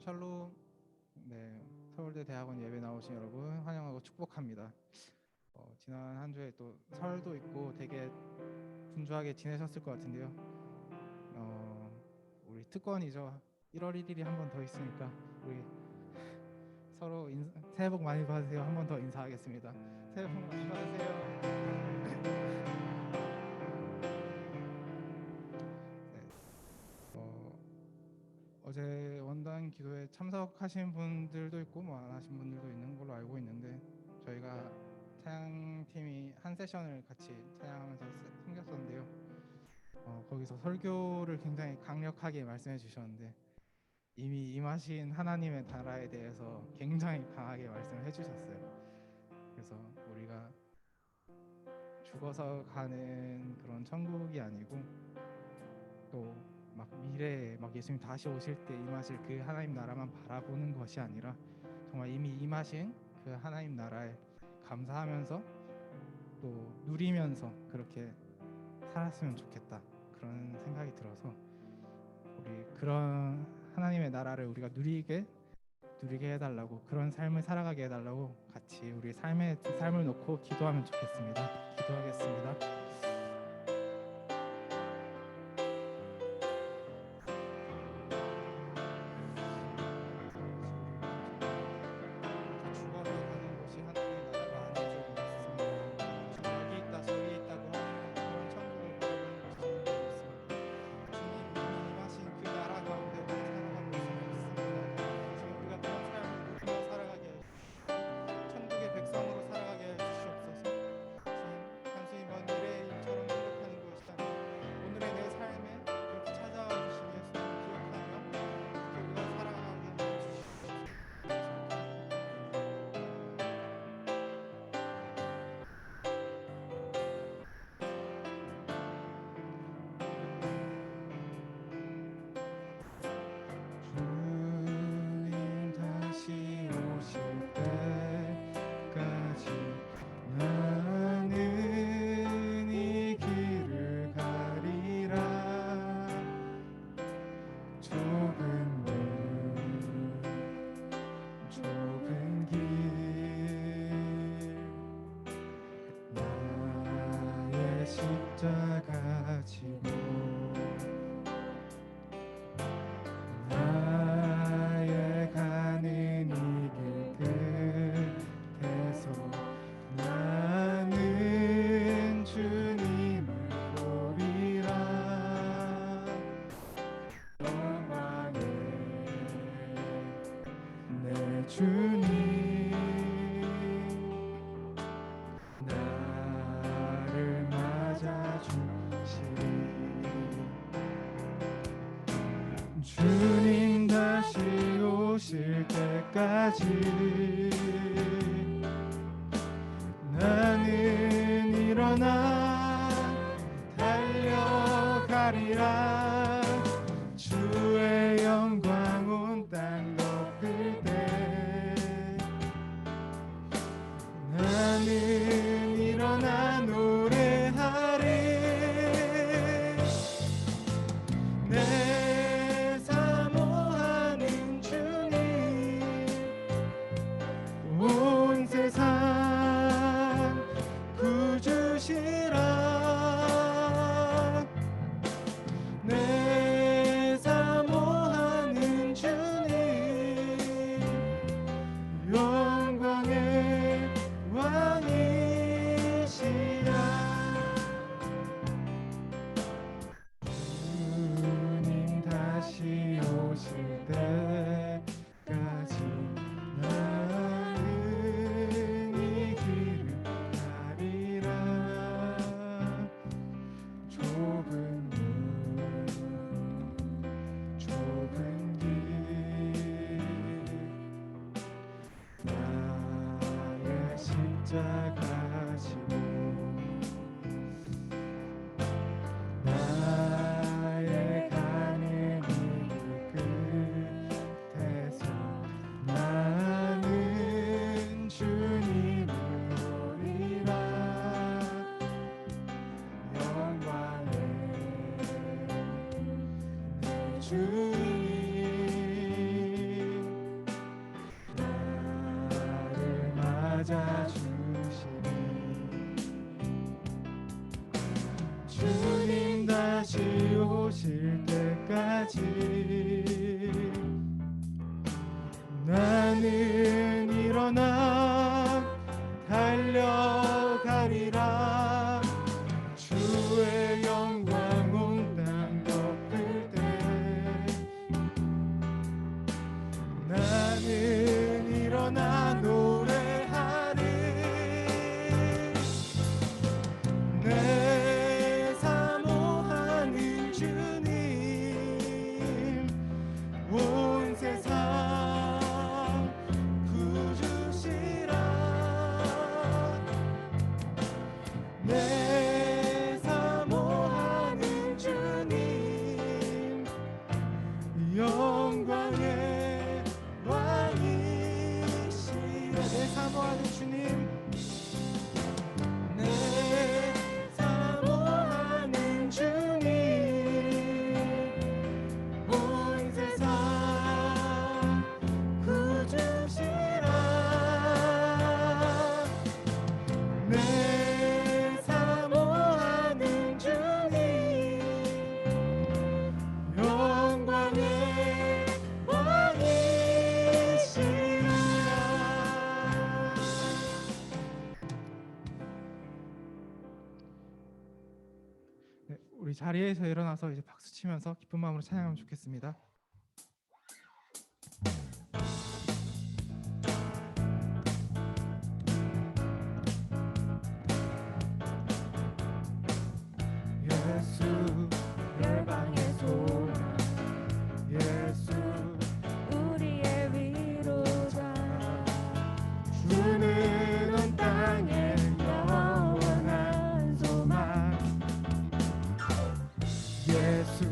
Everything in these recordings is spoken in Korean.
샬롬. 네, 서울대 대학원 예배 나오신 여러분 환영하고 축복합니다. 지난 한 주에 또 설도 있고 되게 분주하게 지내셨을 것 같은데요. 우리 특권이죠. 1월 1일이 한 번 더 있으니까 우리 서로 새해 복 많이 받으세요. 한 번 더 인사하겠습니다. 새해 복 많이 받으세요. 네, 어제 원단 기도에 참석하신 분들도 있고 뭐 안 하신 분들도 있는 걸로 알고 있는데, 저희가 찬양팀이 한 세션을 같이 찬양하면서 생겼었는데요. 거기서 설교를 굉장히 강력하게 말씀해 주셨는데, 이미 임하신 하나님의 나라에 대해서 굉장히 강하게 말씀을 해주셨어요. 그래서 우리가 죽어서 가는 그런 천국이 아니고, 또 막 미래에 막 예수님 다시 오실 때 임하실 그 하나님 나라만 바라보는 것이 아니라 정말 이미 임하신 그 하나님 나라에 감사하면서 또 누리면서 그렇게 살았으면 좋겠다, 그런 생각이 들어서 우리 그런 하나님의 나라를 우리가 누리게 해달라고, 그런 삶을 살아가게 해달라고 같이 우리 삶을 놓고 기도하면 좋겠습니다. 기도하겠습니다. 죽어서 가는 곳이 하나님의 나라가 아니죠. 여기 있다 저기 있다고 하는 그런 천국을 바라보는 곳이 있습니다. 주님 이미 임하신 그 나라 가운데 우리 살아가고 있습니다. 주님 우리가 그런 삶을 누리며 살아가게 해주시옵소서. 천국의 백성으로 살아가게 해주시옵소서. 주님 단순히 먼 미래의 일처럼 생각하는 것이 아니라 오늘의 내 삶에 그렇게 찾아와 주신 예수님을 기억하며 그렇게 우리가 살아가게 해주시옵소서. 주님 다시 오실 때까지 나는 이 길을 가리라. 좁은 길 나의 십자가 지고 나의 가는 이 길 끝에서 나는 주님을 보리라. 영광의 내 주님 나를 맞아주시리. 주님 다시 오실 때까지 나는 일어나 달려가리라. 주의 영광 온 땅 덮을 때 나는 일어나 노래하리. 내 사모하는 주님 온 세상 구주시라. 내 사모하는 주님 영광의 왕이시라. 주님 다시 오실 때까지 나는 이 길을 가리라. 좁은 길 나의 십자가 지고 나의 가는 이 길 끝에서 나는 주님을 보리라. 영광의 내 주님 찾아주시니 주님 다시 오실 때까지 나는 일어나 달려가리라. 주의 영광 온 땅 덮을 때 나는 일어나 노래하리. 내 사모하는 주님 온 세상 구주시라. 내 사모하는 주님 영광의 왕이시여. 내 사모하는 주님 내 사모하는 주님 온 세상 구주시라. 내 사모하는 주님 영광의 왕이시라. 네, 우리 자리에서 일어나서 이제 박수 치면서 기쁜 마음으로 찬양하면 좋겠습니다. 예수 열방의 소망 예수 우리의 위로자 주는 온 땅에 영원한 소망 예수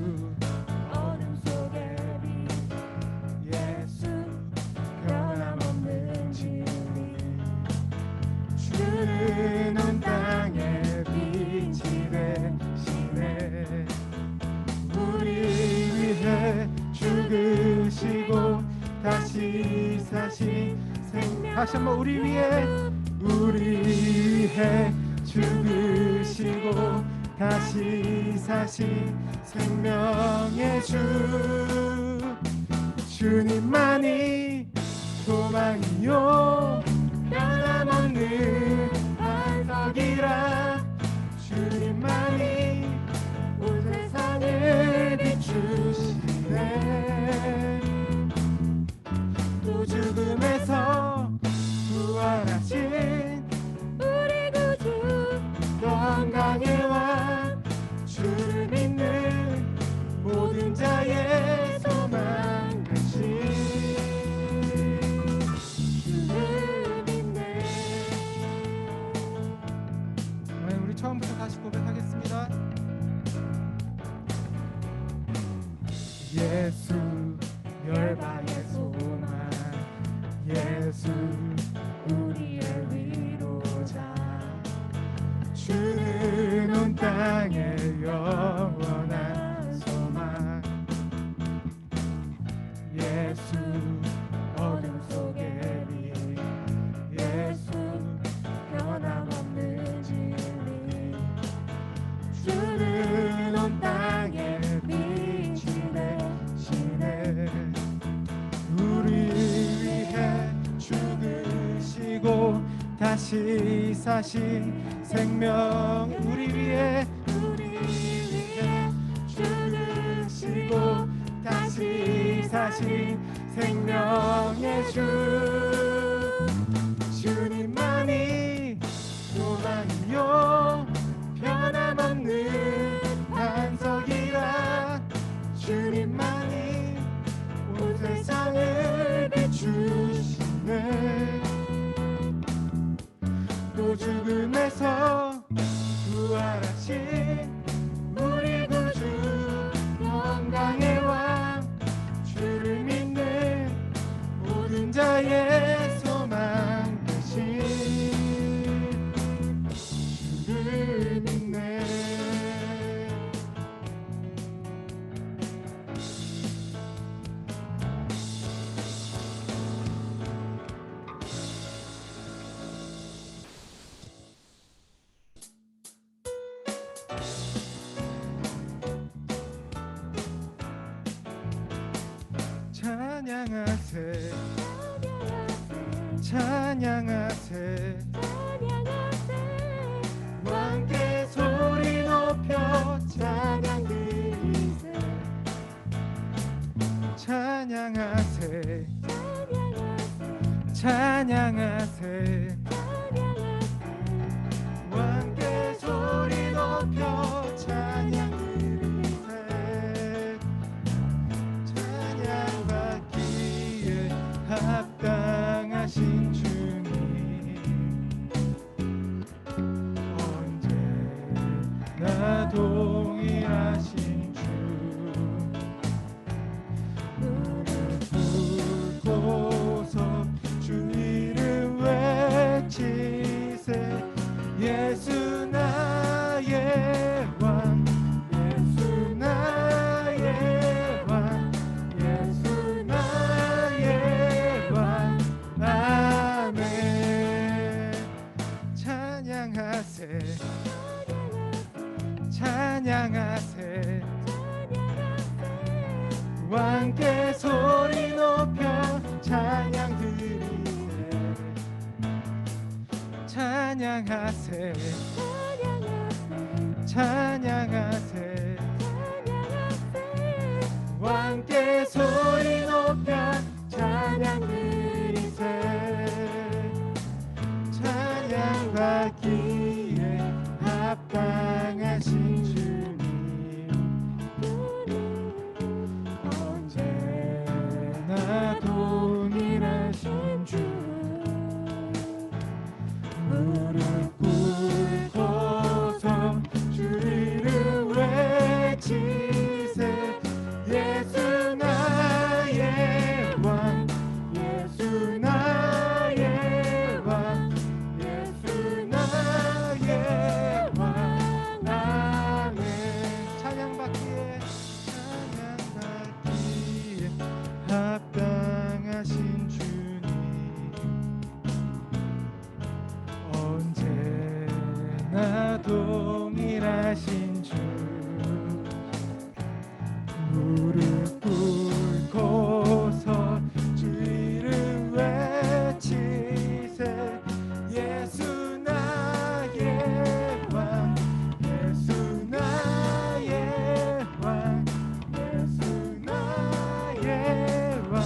어둠 속의 빛 예수 변함없는 진리 주는 온 땅에 빛이 되시네. 우리 위해 죽으시고 다시 사신 생명. 다시 한번 우리 위해 죽으시고 다시 사신 생명의 주 주님만이 소망이요 변함없는 반석이라. 주님만이 온 세상을 비추시네. 또 죽음에서 부활하신 우리 구주 영광의 왕 주를 믿는 모든 자의 소망 되신 주를 믿네. 네, 우리 처음부터 다시 고백하겠습니다. 예수 열방의 소망 예수 우리의 위로자 주는 온 땅에 영원한 소망 예수 어둠 속의 빛 예수 변함없는 진리 주는 온 땅에 빛이 되시네. 우리 위해 죽으시고 다시 사신 생명 우리 위해 죽으시고 다시 사신 생명의 주 주님만이 소망이요 변함없는 반석이라. 주님만이 온 세상을 비추시네. 또 죽음에서 부활하신 우리 구주 영광의 왕 주를 믿는 모든 자의 소망 되신 주를 믿네. 찬양하세 찬양하세 왕께 소리 높여 찬양 드리세 찬양하세 찬양하세 왕께 소리 높여 찬양 드리세 찬양받기에 합당하신 주님 언제나 동일하신 주 무릎 꿇고서 주 이름 외치세 예수 나의 왕 예수 나의 왕 예수 나의 왕 아멘 찬양하세 찬양하세 왕께 소리 높여 찬양 드리세 찬양하세 찬양하세 왕께 소리 높여 찬양 드리세 찬양받기에 합당하신 주님 언제나 동일하신 주 무릎 꿇고서 주 이름 외치세 예수 나의 왕 예수 나의 왕 예수 나의 왕 아멘 찬양받기에 합당하신 주님 언제나 동일하신 주 무릎 꿇고서 주 이름 외치세 예수 나의 왕 예수 나의 왕 예수 나의 왕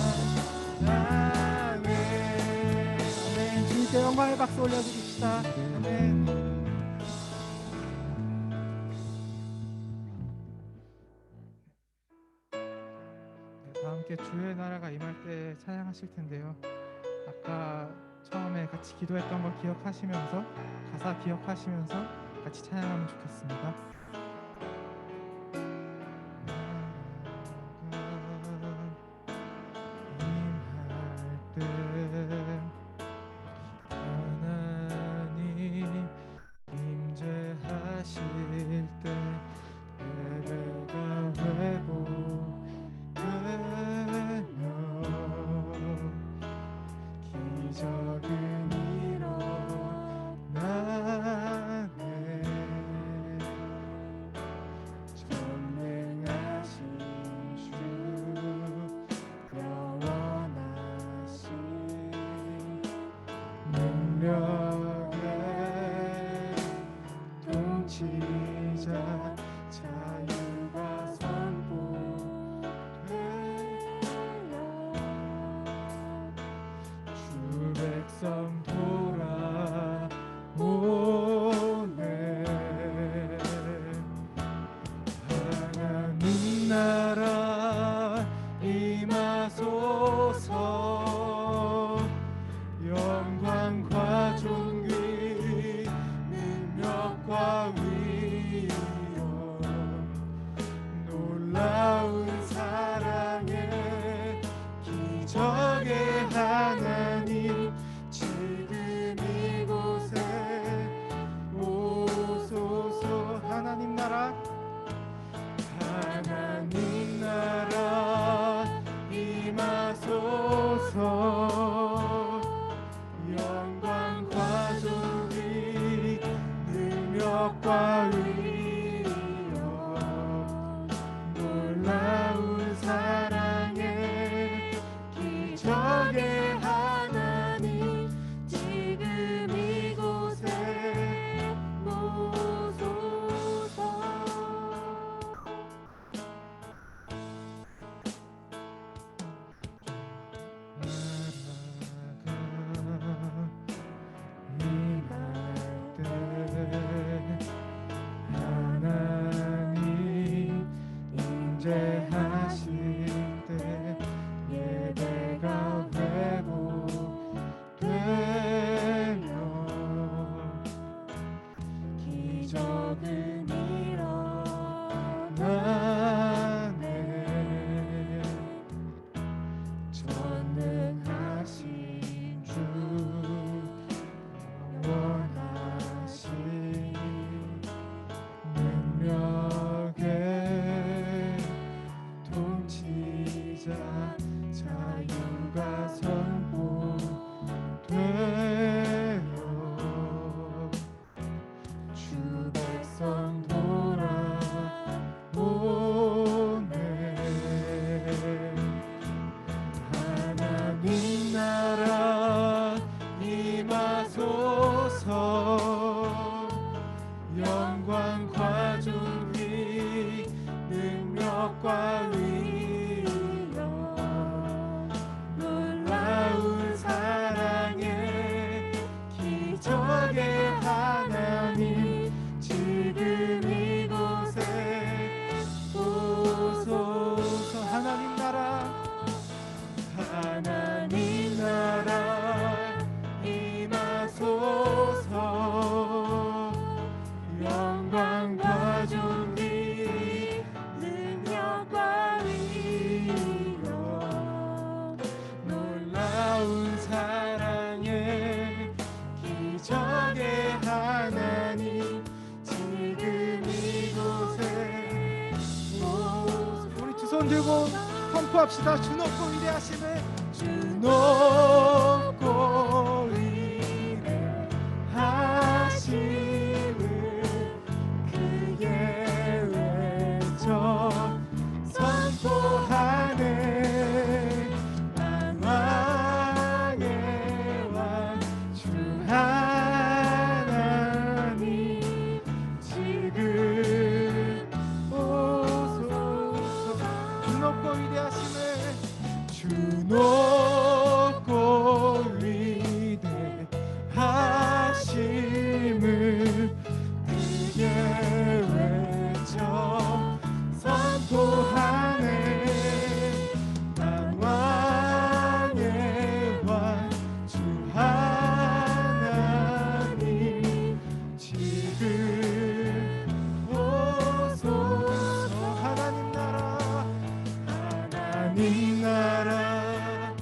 아멘 아멘 주님께 영광의 박수 올려드립시다 아멘 다 함께 주의 나라가 임할 때 찬양하실 텐데요. 아까 처음에 같이 기도했던 걸 기억하시면서 가사 기억하시면서 같이 찬양하면 좋겠습니다. 하나님 임재하실 때 예배가 회복되며 기적은 일어나네 전능하신 주 영원하신 능력의 통치자 자유가 선포되어 주 백성 돌아오네 하나님 나라 임하소서 영광과 존귀 능력과 위엄 놀라운 사랑의 기적의 하나님 지금 손 들고 선포합시다. 주 높고 위대하심을. 주 높고 위대하심을 크게 외쳐 선포하네. 만왕의 왕 주 하나님 지금 오소서. 주 높고 위대하심을. 주 높고 위대하심을 크게 외쳐 선포하네. 만왕의 왕 주 하나님 지금 오소서. 하나님 나라 하나님 나라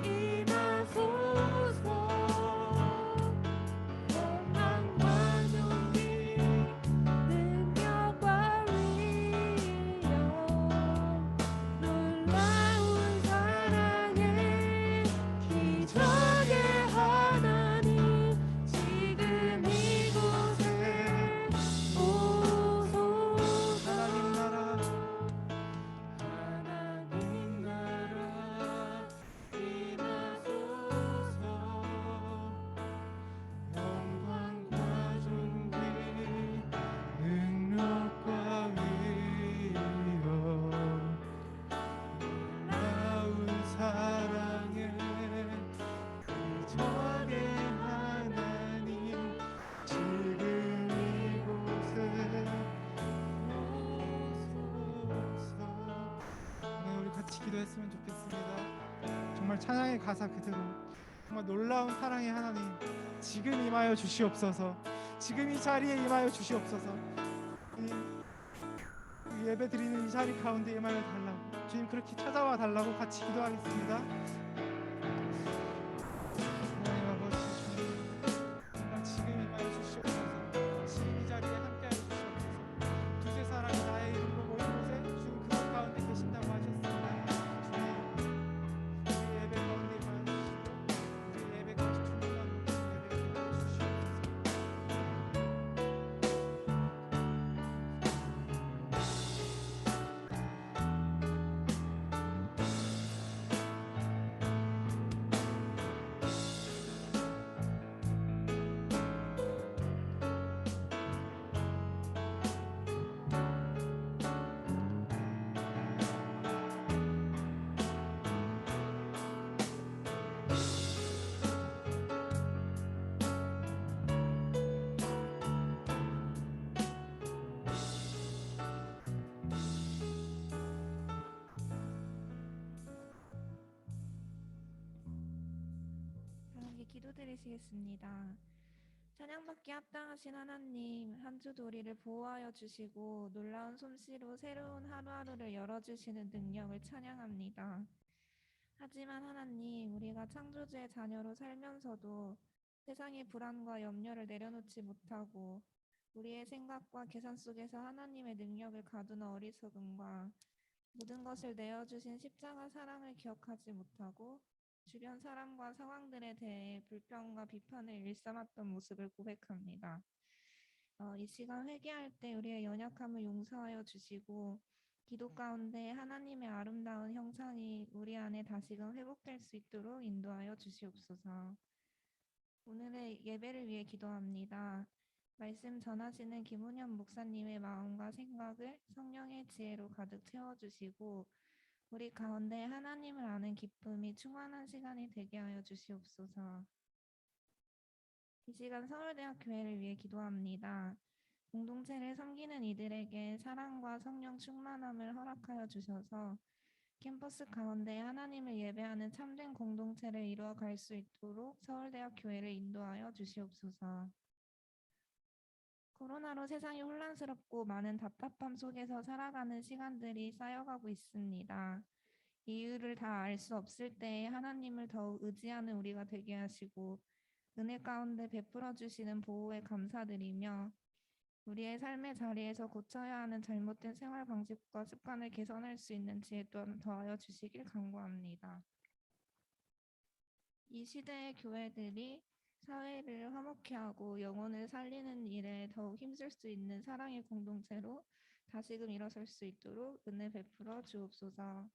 임하소서. 영광과 존귀 능력과 위엄 놀라운 사랑의 기적의 하나님 지금 이곳에 오소서. 하나님 나라 하나님 나라 임하소서. 영광과 존귀 능력과 위엄 놀라운 사랑의 기적의 하나님 지금 이곳에 오소서. 네, 우리 같이 기도했으면 좋겠습니다. 정말 찬양의 가사 그대로 정말 놀라운 사랑의 하나님 지금 임하여 주시옵소서. 지금 이 자리에 임하여 주시옵소서. 주님, 이 예배 드리는 이 자리 가운데 임하여 달라고, 주님 그렇게 찾아와 달라고 같이 기도하겠습니다. 하나님 아버지, 주님 정말 지금 임하여 주시옵소서. 지금 이 자리에 함께하여 주시옵소서. 두세 사람이 나의 이름으로 모인 곳에 주님 그곳 가운데 계신다고 하셨습니다. 주님 우리 예배 가운데 임하여 주시고 우리 예배까지 충분한 모든 예배 임하여 주시옵소서. 함께 기도드리시겠습니다. 찬양받기 합당하신 하나님, 한 주도 우리를 보호하여 주시고 놀라운 솜씨로 새로운 하루하루를 열어주시는 능력을 찬양합니다. 하지만 하나님, 우리가 창조주의 자녀로 살면서도 세상의 불안과 염려를 내려놓지 못하고 우리의 생각과 계산 속에서 하나님의 능력을 가두는 어리석음과 모든 것을 내어주신 십자가 사랑을 기억하지 못하고 주변 사람과 상황들에 대해 불평과 비판을 일삼았던 모습을 고백합니다. 이 시간 회개할 때 우리의 연약함을 용서하여 주시고 기도 가운데 하나님의 아름다운 형상이 우리 안에 다시금 회복될 수 있도록 인도하여 주시옵소서. 오늘의 예배를 위해 기도합니다. 말씀 전하시는 김은현 목사님의 마음과 생각을 성령의 지혜로 가득 채워주시고 우리 가운데 하나님을 아는 기쁨이 충만한 시간이 되게 하여 주시옵소서. 이 시간 서울대학교회를 위해 기도합니다. 공동체를 섬기는 이들에게 사랑과 성령 충만함을 허락하여 주셔서 캠퍼스 가운데 하나님을 예배하는 참된 공동체를 이루어갈 수 있도록 서울대학교회를 인도하여 주시옵소서. 코로나로 세상이 혼란스럽고 많은 답답함 속에서 살아가는 시간들이 쌓여가고 있습니다. 이유를 다 알 수 없을 때에 하나님을 더욱 의지하는 우리가 되게 하시고 은혜 가운데 베풀어 주시는 보호에 감사드리며 우리의 삶의 자리에서 고쳐야 하는 잘못된 생활 방식과 습관을 개선할 수 있는 지혜 또한 더하여 주시길 간구합니다. 이 시대의 교회들이 사회를 화목케 하고 영혼을 살리는 일에 더욱 힘쓸 수 있는 사랑의 공동체로 다시금 일어설 수 있도록 은혜 베풀어 주옵소서.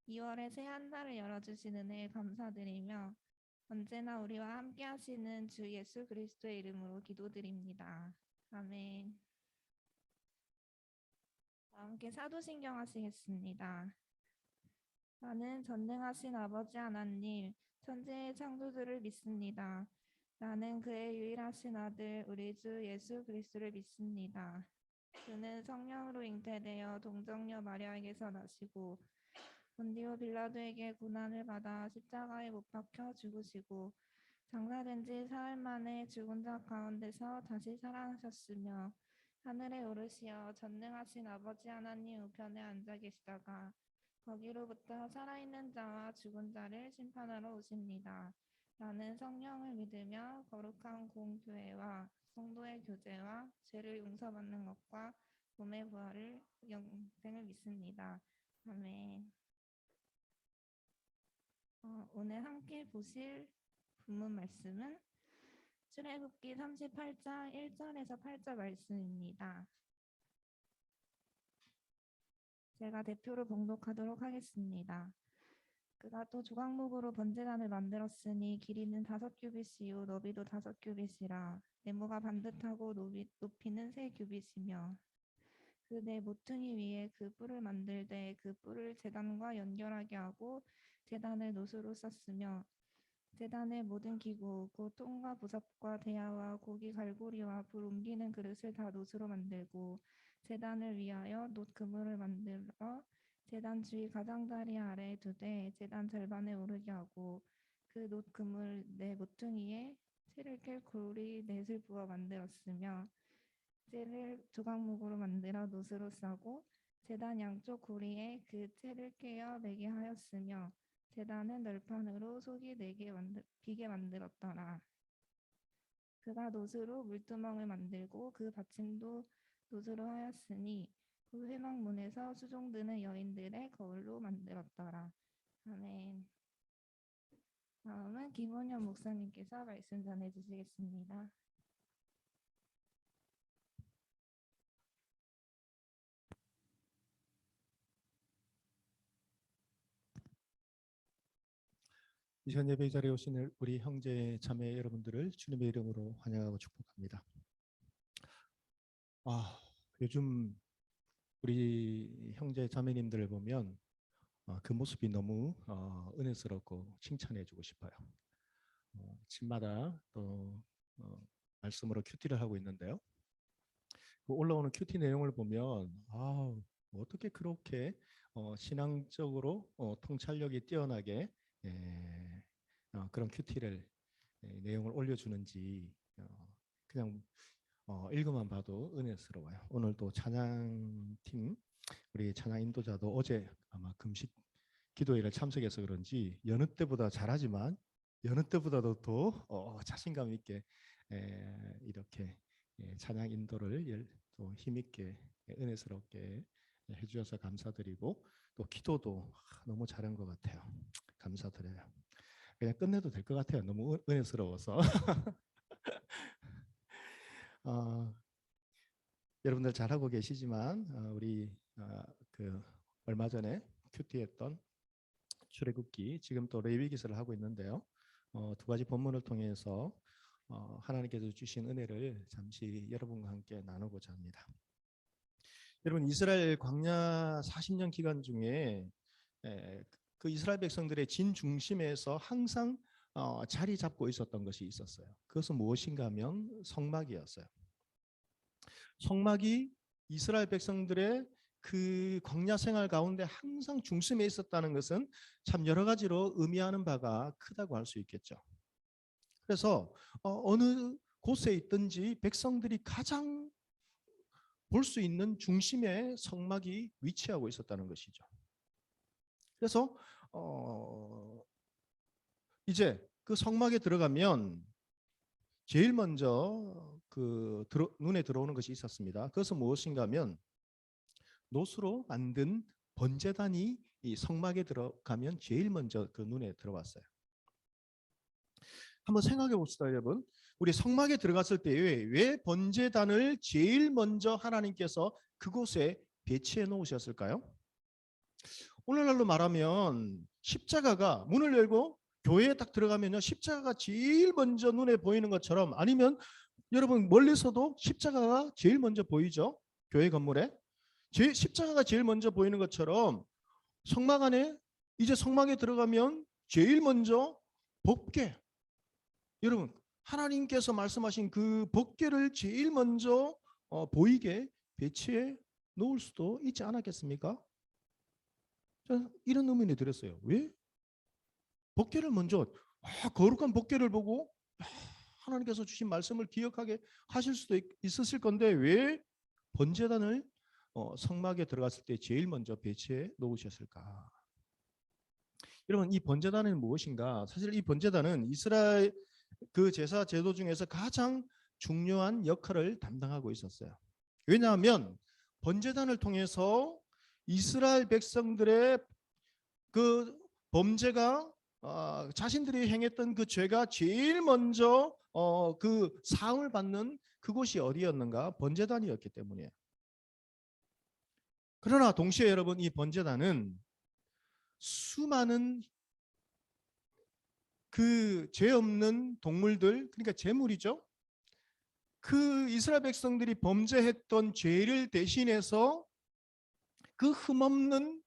2월의 새 한 달을 열어주신 은혜에 감사드리며 언제나 우리와 함께 하시는 주 예수 그리스도의 이름으로 기도드립니다. 아멘. 함께 사도신경 하시겠습니다. 나는 전능하신 아버지 하나님, 천지의 창조주를 믿습니다. 나는 그의 유일하신 아들 우리 주 예수 그리스도를 믿습니다. 그는 성령으로 잉태되어 동정녀 마리아에게서 나시고 본디오 빌라도에게 고난을 받아 십자가에 못 박혀 죽으시고 장사된 지 사흘 만에 죽은 자 가운데서 다시 살아나셨으며 하늘에 오르시어 전능하신 아버지 하나님 우편에 앉아 계시다가 거기로부터 살아있는 자와 죽은 자를 심판하러 오십니다. 나는 성령을 믿으며 거룩한 공교회와 성도의 교제와 죄를 용서받는 것과 몸의 부활을 영생을 믿습니다. 아멘. 오늘 함께 보실 본문 말씀은 출애굽기 38장 1절에서 8절 말씀입니다. 제가 대표로 봉독하도록 하겠습니다. 그가 또 조각목으로 번제단을 만들었으니 길이는 5규빗이요 너비도 5규빗이라 네모가 반듯하고 높이는 3규빗이며 그 네 모퉁이 위에 그 뿔을 만들되 그 뿔을 제단과 연결하게 하고 제단을 노수로 썼으며 제단의 모든 기구 곧 통과 부삽과 대야와 고기 갈고리와 불 옮기는 그릇을 다 노수로 만들고 제단을 위하여 놋 그물을 만들어 제단 주위 가장자리 아래에 두되 제단 절반에 오르게 하고 그 놋 그물 네 모퉁이에 채를 깰 고리 넷을 부어 만들었으며 채를 조각목으로 만들어 놋으로 싸고 제단 양쪽 고리에 그 채를 깨어 매게 하였으며 제단은 널판으로 속이 비게 만들었더라. 그가 놋으로 물두멍을 만들고 그 받침도 놋으로 하였으니 그 회막문에서 수종드는 여인들의 거울로 만들었더라. 아멘. 다음은 김원현 목사님께서 말씀 전해주시겠습니다. 이 시간 예배 자리에 오신 우리 형제 자매 여러분들을 주님의 이름으로 환영하고 축복합니다. 요즘 우리 형제 자매님들을 보면 그 모습이 너무 은혜스럽고 칭찬해주고 싶어요. 집마다 또 말씀으로 큐티를 하고 있는데요. 그 올라오는 큐티 내용을 보면 어떻게 그렇게 신앙적으로 통찰력이 뛰어나게 그런 큐티를 내용을 올려주는지 그냥 읽어만 봐도 은혜스러워요. 오늘도 찬양팀 우리 찬양 인도자도 어제 아마 금식 기도회를 참석해서 그런지 여느 때보다 잘하지만 여느 때보다도 더 자신감 있게 이렇게 찬양 인도를 또 힘있게 은혜스럽게 해주셔서 감사드리고 또 기도도 너무 잘한 것 같아요. 감사드려요. 그냥 끝내도 될 것 같아요. 너무 은혜스러워서. 여러분들 잘하고 계시지만 우리 그 얼마 전에 큐티했던 출애굽기 지금 또 레위기서를 하고 있는데요. 두 가지 본문을 통해서 하나님께서 주신 은혜를 잠시 여러분과 함께 나누고자 합니다. 여러분 이스라엘 광야 40년 기간 중에 그 이스라엘 백성들의 진 중심에서 항상 자리 잡고 있었던 것이 있었어요. 그것은 무엇인가 하면 성막이었어요. 성막이 이스라엘 백성들의 그 광야 생활 가운데 항상 중심에 있었다는 것은 참 여러 가지로 의미하는 바가 크다고 할 수 있겠죠. 그래서 어느 곳에 있든지 백성들이 가장 볼 수 있는 중심에 성막이 위치하고 있었다는 것이죠. 그래서 이제 그 성막에 들어가면 제일 먼저 눈에 들어오는 것이 있었습니다. 그것은 무엇인가 하면 노수로 만든 번제단이 이 성막에 들어가면 제일 먼저 그 눈에 들어왔어요. 한번 생각해 봅시다, 여러분. 우리 성막에 들어갔을 때 왜 번제단을 제일 먼저 하나님께서 그곳에 배치해 놓으셨을까요? 오늘날로 말하면 십자가가 문을 열고 교회에 딱 들어가면요, 십자가가 제일 먼저 눈에 보이는 것처럼, 아니면 여러분 멀리서도 십자가가 제일 먼저 보이죠? 교회 건물에 십자가가 제일 먼저 보이는 것처럼 성막 안에, 이제 성막에 들어가면 제일 먼저 법궤, 여러분 하나님께서 말씀하신 그 법궤를 제일 먼저 보이게 배치해 놓을 수도 있지 않았겠습니까? 저는 이런 의문이 들었어요. 왜? 법궤를 먼저, 거룩한 법궤를 보고 하나님께서 주신 말씀을 기억하게 하실 수도 있었을 건데 왜 번제단을 성막에 들어갔을 때 제일 먼저 배치해 놓으셨을까? 여러분, 이 번제단은 무엇인가? 사실 이 번제단은 이스라엘 그 제사 제도 중에서 가장 중요한 역할을 담당하고 있었어요. 왜냐하면 번제단을 통해서 이스라엘 백성들의 그 범죄가 자신들이 행했던 그 죄가 제일 먼저 그 사함을 받는 그곳이 어디였는가? 번제단이었기 때문이에요. 그러나 동시에 여러분, 이 번제단은 수많은 그 죄 없는 동물들, 그러니까 제물이죠. 그 이스라엘 백성들이 범죄했던 죄를 대신해서 그 흠없는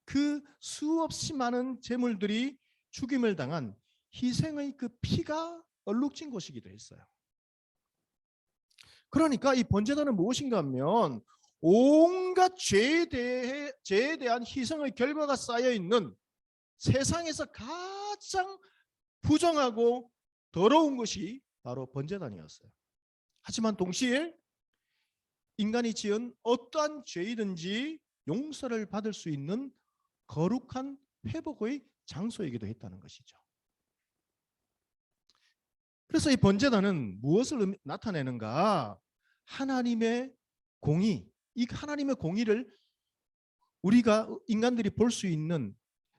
그 수없이 많은 제물들이 죽임을 당한 희생의 그 피가 얼룩진 곳이기도 했어요. 그러니까 이 번제단은 무엇인가 하면 온갖 죄에 대한 희생의 결과가 쌓여 있는 세상에서 가장 부정하고 더러운 것이 바로 번제단이었어요. 하지만 동시에 인간이 지은 어떠한 죄이든지 용서를 받을 수 있는 거룩한 회복의 장소이기도 했다는 것이죠. 그래서 이 번제단은 무엇을 나타내는가? 하나님의 공의, 이 하나님의 공의를 우리가 인간들이 볼 수 있는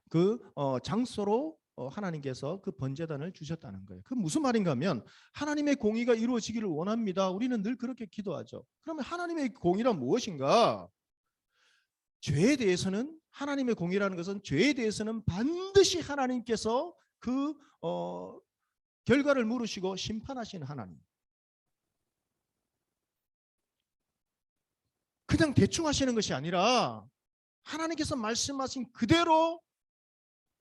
그 장소로 하나님께서 그 번제단을 주셨다는 거예요. 그 무슨 말인가 하면 하나님의 공의가 이루어지기를 원합니다. 우리는 늘 그렇게 기도하죠. 그러면 하나님의 공의란 무엇인가? 죄에 대해서는, 하나님의 공의라는 것은 죄에 대해서는 반드시 하나님께서 그 결과를 물으시고 심판하시는 하나님. 그냥 대충 하시는 것이 아니라 하나님께서 말씀하신 그대로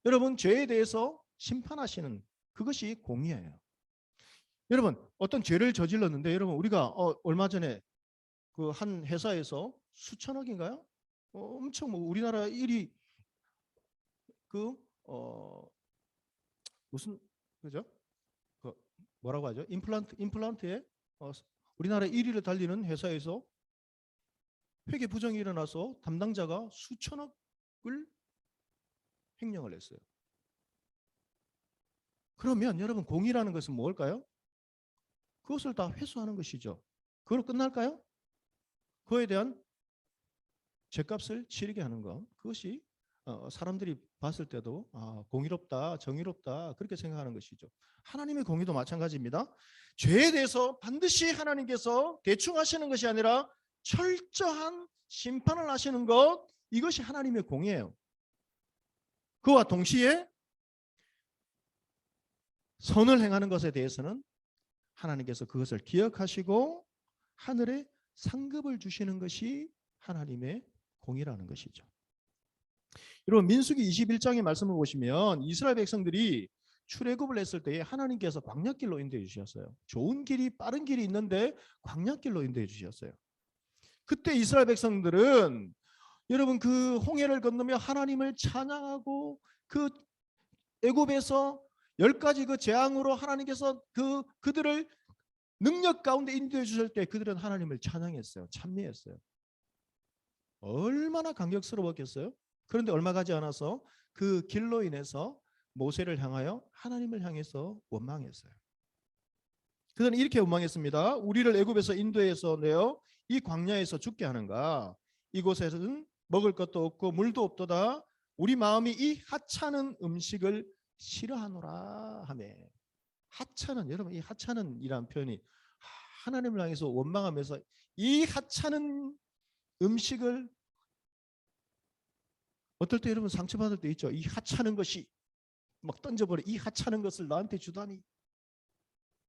여러분 죄에 대해서 심판하시는 그것이 공의예요. 여러분, 어떤 죄를 저질렀는데 여러분 우리가 얼마 전에 그 한 회사에서 수천억인가요? 엄청 뭐 우리나라 1위 그 무슨 그죠? 그 뭐라고 하죠? 임플란트에 우리나라 1위를 달리는 회사에서 회계 부정이 일어나서 담당자가 수천억을 횡령을 했어요. 그러면 여러분 공의라는 것은 뭘까요? 그것을 다 회수하는 것이죠. 그걸로 끝날까요? 그거에 대한 죄값을 치르게 하는 것, 그것이 사람들이 봤을 때도 공의롭다, 정의롭다 그렇게 생각하는 것이죠. 하나님의 공의도 마찬가지입니다. 죄에 대해서 반드시 하나님께서 대충 하시는 것이 아니라 철저한 심판을 하시는 것, 이것이 하나님의 공의예요. 그와 동시에 선을 행하는 것에 대해서는 하나님께서 그것을 기억하시고 하늘에 상급을 주시는 것이 하나님의 공의라는 것이죠. 여러분 민수기 21장의 말씀을 보시면 이스라엘 백성들이 출애굽을 했을 때에 하나님께서 광야길로 인도해 주셨어요. 좋은 길이, 빠른 길이 있는데 광야길로 인도해 주셨어요. 그때 이스라엘 백성들은 여러분 그 홍해를 건너며 하나님을 찬양하고 그 애굽에서 10가지 그 재앙으로 하나님께서 그들을 능력 가운데 인도해 주실 때 그들은 하나님을 찬양했어요. 찬미했어요. 얼마나 감격스러웠겠어요? 그런데 얼마 가지 않아서 그 길로 인해서 모세를 향하여 하나님을 향해서 원망했어요. 그들은 이렇게 원망했습니다. 우리를 애굽에서 인도해서 내어 이 광야에서 죽게 하는가? 이곳에서는 먹을 것도 없고 물도 없도다. 우리 마음이 이 하찮은 음식을 싫어하노라 하며. 하찮은, 여러분, 이 하찮은이라는 표현이 하나님을 향해서 원망하면서 이 하찮은 음식을, 어떨 때 여러분 상처받을 때 있죠. 이 하찮은 것이, 막 던져버려. 이 하찮은 것을 나한테 주다니.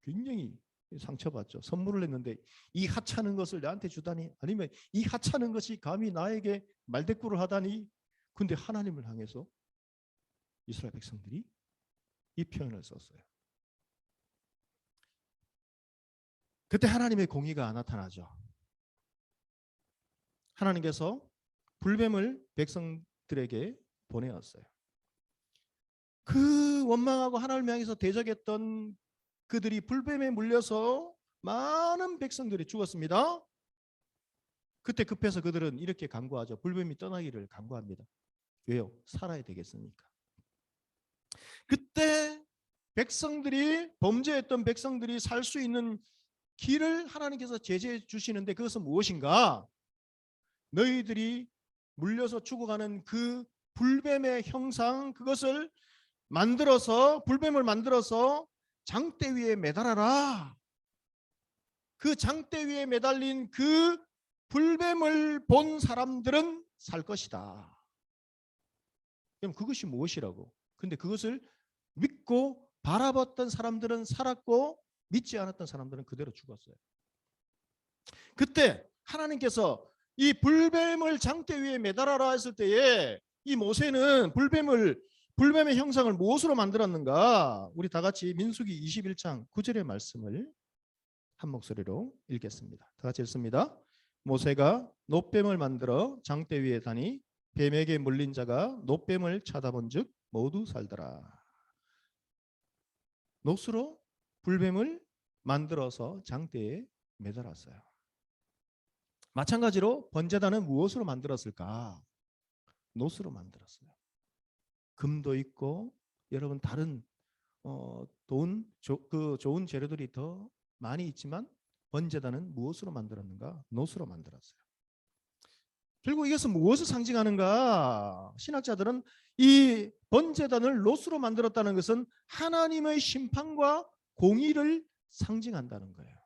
굉장히 상처받죠. 선물을 했는데 이 하찮은 것을 나한테 주다니, 아니면 이 하찮은 것이 감히 나에게 말대꾸를 하다니. 근데 하나님을 향해서 이스라엘 백성들이 이 표현을 썼어요. 그때 하나님의 공의가 나타나죠. 하나님께서 불뱀을 백성들에게 보내었어요. 그 원망하고 하나님을 향해서 대적했던 그들이 불뱀에 물려서 많은 백성들이 죽었습니다. 그때 급해서 그들은 이렇게 간구하죠. 불뱀이 떠나기를 간구합니다. 왜요? 살아야 되겠으니까. 그때 백성들이, 범죄했던 백성들이 살 수 있는 길을 하나님께서 제시해 주시는데, 그것은 무엇인가? 너희들이 물려서 죽어가는 그 불뱀의 형상, 그것을 만들어서, 불뱀을 만들어서 장대 위에 매달아라. 그 장대 위에 매달린 그 불뱀을 본 사람들은 살 것이다. 그럼 그것이 무엇이라고? 근데 그것을 믿고 바라봤던 사람들은 살았고, 믿지 않았던 사람들은 그대로 죽었어요. 그때 하나님께서 이 불뱀을 장대 위에 매달아라 했을 때에 이 모세는 불뱀의 형상을 무엇으로 만들었는가? 우리 다 같이 민수기 21장 9절의 말씀을 한 목소리로 읽겠습니다. 다 같이 읽습니다. 모세가 놋뱀을 만들어 장대 위에 다니 뱀에게 물린 자가 놋뱀을 쳐다본즉 모두 살더라. 놋으로 불뱀을 만들어서 장대에 매달았어요. 마찬가지로 번제단은 무엇으로 만들었을까? 놋으로 만들었어요. 금도 있고 여러분 다른 좋은 재료들이 더 많이 있지만, 번제단은 무엇으로 만들었는가? 놋으로 만들었어요. 결국 이것은 무엇을 상징하는가? 신학자들은 이 번제단을 놋으로 만들었다는 것은 하나님의 심판과 공의를 상징한다는 거예요.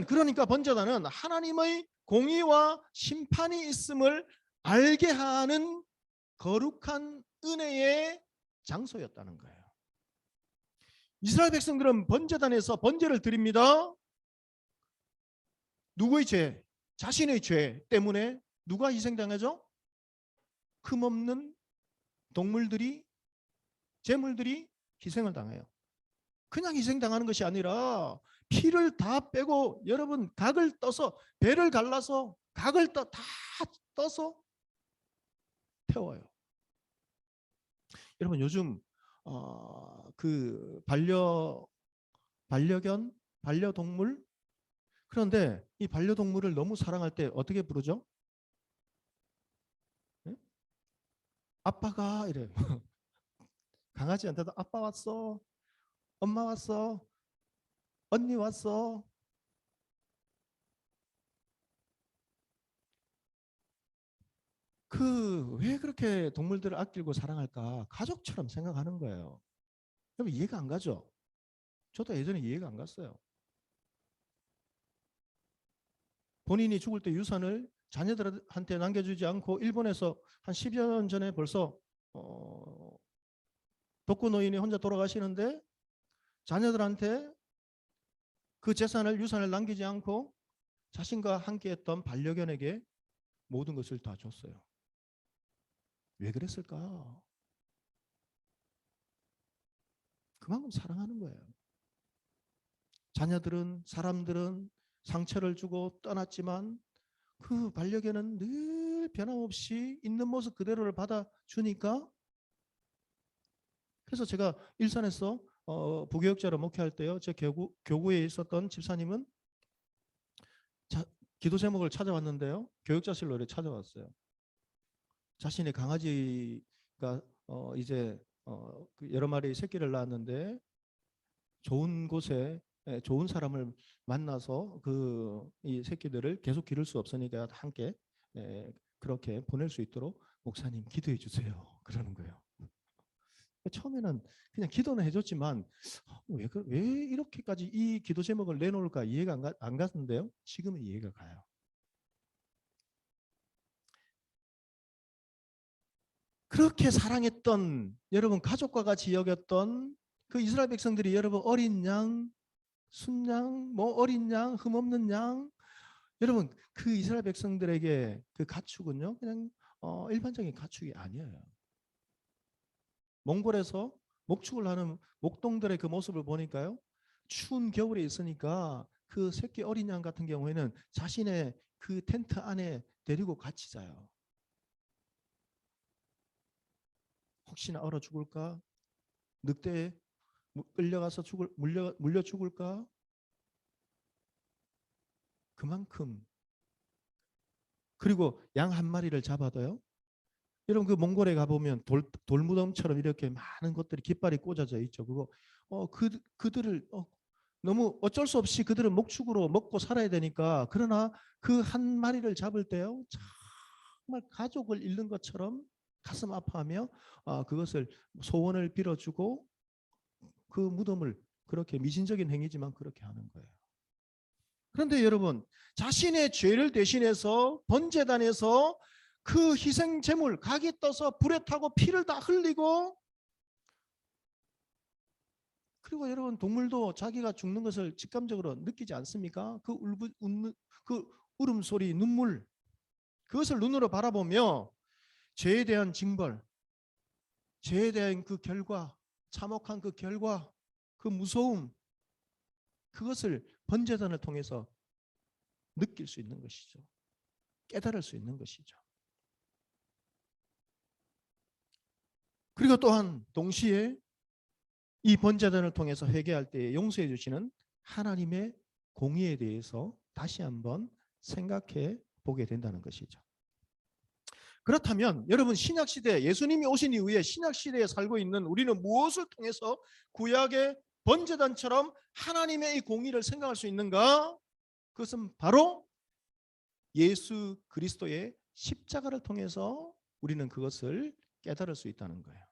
그러니까 번제단은 하나님의 공의와 심판이 있음을 알게 하는 거룩한 은혜의 장소였다는 거예요. 이스라엘 백성들은 번제단에서 번제를 드립니다. 누구의 죄? 자신의 죄 때문에 누가 희생당하죠? 흠없는 동물들이, 제물들이 희생을 당해요. 그냥 희생당하는 것이 아니라 피를 다 빼고, 여러분, 각을 떠서, 배를 갈라서 각을 다 떠서 태워요. 여러분, 요즘 그 반려동물, 그런데 이 반려동물을 너무 사랑할 때 어떻게 부르죠? 네? 아빠가 이래요. 강아지한테도 아빠 왔어, 엄마 왔어, 언니 왔어. 왜 그렇게 동물들을 아끼고 사랑할까? 가족처럼 생각하는 거예요. 여러분, 이해가 안 가죠? 저도 예전에 이해가 안 갔어요. 본인이 죽을 때 유산을 자녀들한테 남겨주지 않고 일본에서 한 10여 년 전에 벌써 독거 노인이 혼자 돌아가시는데, 자녀들한테 그 유산을 남기지 않고 자신과 함께했던 반려견에게 모든 것을 다 줬어요. 왜 그랬을까? 그만큼 사랑하는 거예요. 사람들은 상처를 주고 떠났지만 그 반려견은 늘 변함없이 있는 모습 그대로를 받아주니까. 그래서 제가 일산에서 부교육자로 목회할 때요, 제 교구에 있었던 집사님은 기도 제목을 찾아왔는데요, 교육자실로 이렇게 찾아왔어요. 자신의 강아지가 이제 여러 마리 새끼를 낳았는데 좋은 곳에 좋은 사람을 만나서 그 이 새끼들을 계속 기를 수 없으니까 함께 그렇게 보낼 수 있도록 목사님 기도해 주세요. 그러는 거예요. 처음에는 그냥 기도는 해줬지만 왜 이렇게까지 이 기도 제목을 내놓을까 이해가 안 갔는데요. 지금은 이해가 가요. 그렇게 사랑했던 여러분 가족과 같이 여겼던 그 이스라엘 백성들이 여러분 어린 양, 순양, 뭐 어린 양, 흠없는 양 여러분 그 이스라엘 백성들에게 그 가축은요 그냥 일반적인 가축이 아니에요. 몽골에서 목축을 하는 목동들의 그 모습을 보니까요. 추운 겨울에 있으니까 그 새끼 어린 양 같은 경우에는 자신의 그 텐트 안에 데리고 같이 자요. 혹시나 얼어 죽을까? 늑대에 끌려가서 물려 죽을까? 그만큼. 그리고 양 한 마리를 잡아도요. 여러분 그 몽골에 가보면 돌무덤처럼 이렇게 많은 것들이 깃발이 꽂아져 있죠. 그거 그들을 너무 어쩔 수 없이 그들은 목축으로 먹고 살아야 되니까 그러나 그 한 마리를 잡을 때요 정말 가족을 잃는 것처럼 가슴 아파하며 그것을 소원을 빌어주고 그 무덤을 그렇게 미신적인 행위지만 그렇게 하는 거예요. 그런데 여러분 자신의 죄를 대신해서 번제단에서 그 희생 제물 각이 떠서 불에 타고 피를 다 흘리고 그리고 여러분 동물도 자기가 죽는 것을 직감적으로 느끼지 않습니까? 그 울음소리 눈물 그것을 눈으로 바라보며 죄에 대한 징벌 죄에 대한 그 결과 참혹한 그 결과 그 무서움 그것을 번제단을 통해서 느낄 수 있는 것이죠. 깨달을 수 있는 것이죠. 그리고 또한 동시에 이 번제단을 통해서 회개할 때 용서해 주시는 하나님의 공의에 대해서 다시 한번 생각해 보게 된다는 것이죠. 그렇다면 여러분 신약시대 예수님이 오신 이후에 신약시대에 살고 있는 우리는 무엇을 통해서 구약의 번제단처럼 하나님의 이 공의를 생각할 수 있는가? 그것은 바로 예수 그리스도의 십자가를 통해서 우리는 그것을 깨달을 수 있다는 거예요.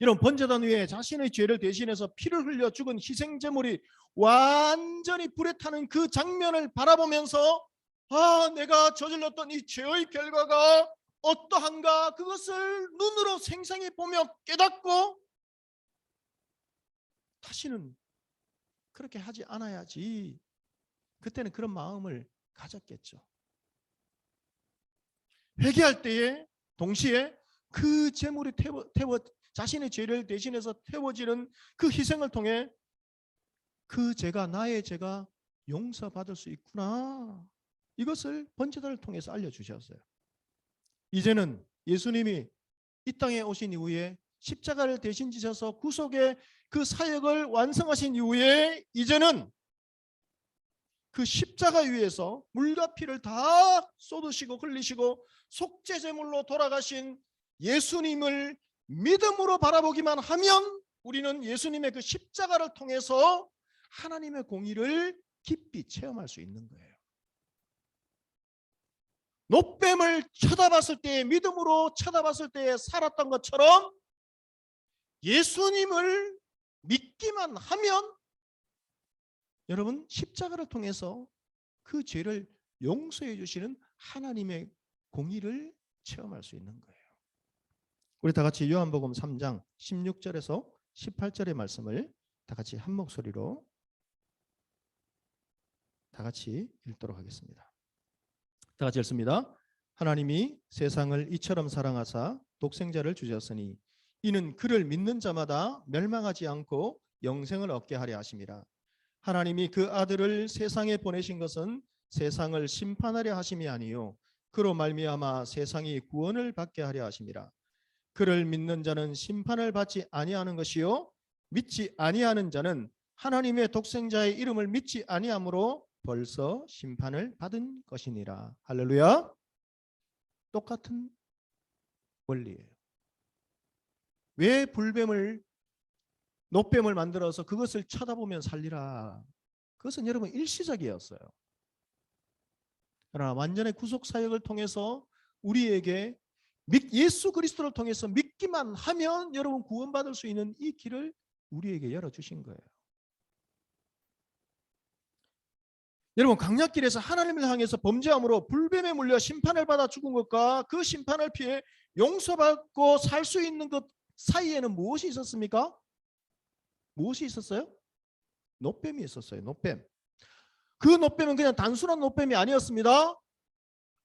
이런 번제단 위에 자신의 죄를 대신해서 피를 흘려 죽은 희생제물이 완전히 불에 타는 그 장면을 바라보면서 내가 저질렀던 이 죄의 결과가 어떠한가 그것을 눈으로 생생히 보며 깨닫고 다시는 그렇게 하지 않아야지. 그때는 그런 마음을 가졌겠죠. 회개할 때에 동시에 그 제물이 자신의 죄를 대신해서 태워지는 그 희생을 통해 그 죄가 나의 죄가 용서받을 수 있구나. 이것을 번제단을 통해서 알려주셨어요. 이제는 예수님이 이 땅에 오신 이후에 십자가를 대신 지셔서 구속의 그 사역을 완성하신 이후에 이제는 그 십자가 위에서 물과 피를 다 쏟으시고 흘리시고 속죄제물로 돌아가신 예수님을 믿음으로 바라보기만 하면 우리는 예수님의 그 십자가를 통해서 하나님의 공의를 깊이 체험할 수 있는 거예요. 놋뱀을 쳐다봤을 때 믿음으로 쳐다봤을 때 살았던 것처럼 예수님을 믿기만 하면 여러분 십자가를 통해서 그 죄를 용서해 주시는 하나님의 공의를 체험할 수 있는 거예요. 우리 다 같이 요한복음 3장 16절에서 18절의 말씀을 다 같이 한 목소리로 다 같이 읽도록 하겠습니다. 다 같이 읽습니다. 하나님이 세상을 이처럼 사랑하사 독생자를 주셨으니 이는 그를 믿는 자마다 멸망하지 않고 영생을 얻게 하려 하심이라. 하나님이 그 아들을 세상에 보내신 것은 세상을 심판하려 하심이 아니요 그로 말미암아 세상이 구원을 받게 하려 하심이라. 그를 믿는 자는 심판을 받지 아니하는 것이요 믿지 아니하는 자는 하나님의 독생자의 이름을 믿지 아니하므로 벌써 심판을 받은 것이니라. 할렐루야. 똑같은 원리예요. 왜 불뱀을 노뱀을 만들어서 그것을 쳐다보면 살리라. 그것은 여러분 일시적이었어요. 그러나 완전의 구속 사역을 통해서 우리에게 예수 그리스도를 통해서 믿기만 하면 여러분 구원받을 수 있는 이 길을 우리에게 열어주신 거예요. 여러분 강약길에서 하나님을 향해서 범죄함으로 불뱀에 물려 심판을 받아 죽은 것과 그 심판을 피해 용서받고 살 수 있는 것 사이에는 무엇이 있었습니까? 무엇이 있었어요? 노뱀이 있었어요. 노뱀. 그 노뱀은 그냥 단순한 노뱀이 아니었습니다.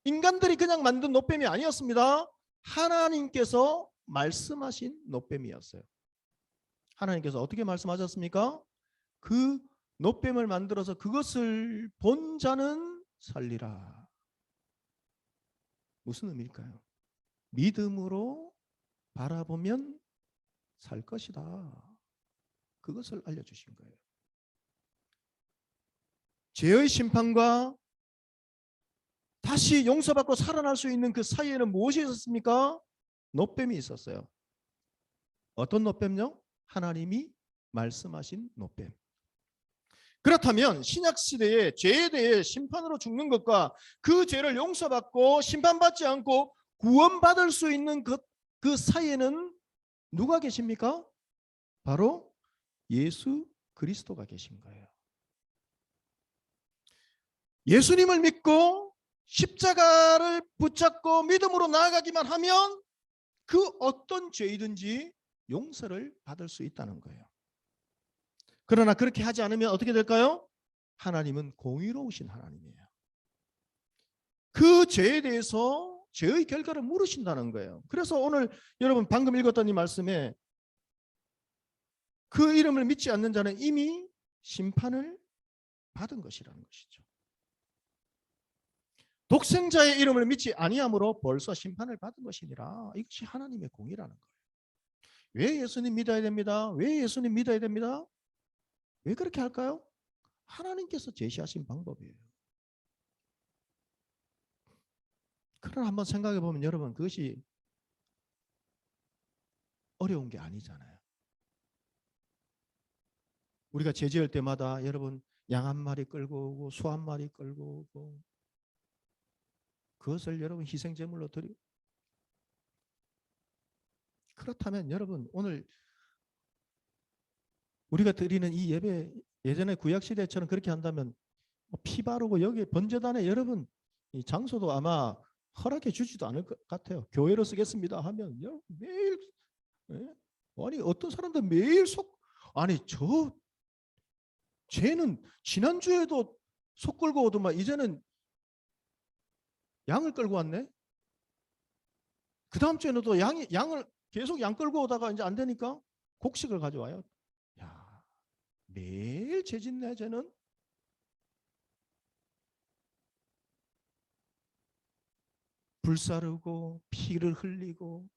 인간들이 그냥 만든 노뱀이 아니었습니다. 하나님께서 말씀하신 노뱀이었어요. 하나님께서 어떻게 말씀하셨습니까? 그 노뱀을 만들어서 그것을 본 자는 살리라. 무슨 의미일까요? 믿음으로 바라보면 살 것이다. 그것을 알려주신 거예요. 죄의 심판과 다시 용서받고 살아날 수 있는 그 사이에는 무엇이 있었습니까? 노뱀이 있었어요. 어떤 노뱀요? 하나님이 말씀하신 노뱀. 그렇다면 신약시대에 죄에 대해 심판으로 죽는 것과 그 죄를 용서받고 심판받지 않고 구원받을 수 있는 그 사이에는 누가 계십니까? 바로 예수 그리스도가 계신 거예요. 예수님을 믿고 십자가를 붙잡고 믿음으로 나아가기만 하면 그 어떤 죄이든지 용서를 받을 수 있다는 거예요. 그러나 그렇게 하지 않으면 어떻게 될까요? 하나님은 공의로우신 하나님이에요. 그 죄에 대해서 죄의 결과를 물으신다는 거예요. 그래서 오늘 여러분 방금 읽었던 이 말씀에 그 이름을 믿지 않는 자는 이미 심판을 받은 것이라는 것이죠. 독생자의 이름을 믿지 아니함으로 벌써 심판을 받은 것이니라. 이것이 하나님의 공의라는 거예요. 왜 예수님 믿어야 됩니다? 왜 예수님 믿어야 됩니다? 왜 그렇게 할까요? 하나님께서 제시하신 방법이에요. 그러나 한번 생각해 보면 여러분 그것이 어려운 게 아니잖아요. 우리가 제지할 때마다 여러분 양 한 마리 끌고 오고 소 한 마리 끌고 오고 그것을 여러분 희생제물로 드리고 그렇다면 여러분 오늘 우리가 드리는 이 예배 예전에 구약시대처럼 그렇게 한다면 피 바르고 여기 번제단에 여러분 이 장소도 아마 허락해 주지도 않을 것 같아요. 교회로 쓰겠습니다 하면 매일 아니 어떤 사람들 매일 아니 저 쟤는 지난주에도 소 끌고 오더만 이제는 양을 끌고 왔네. 그 다음 주에는 또 양을 계속 양 끌고 오다가 이제 안 되니까 곡식을 가져와요. 야, 매일 죄짓네 쟤는. 불사르고 피를 흘리고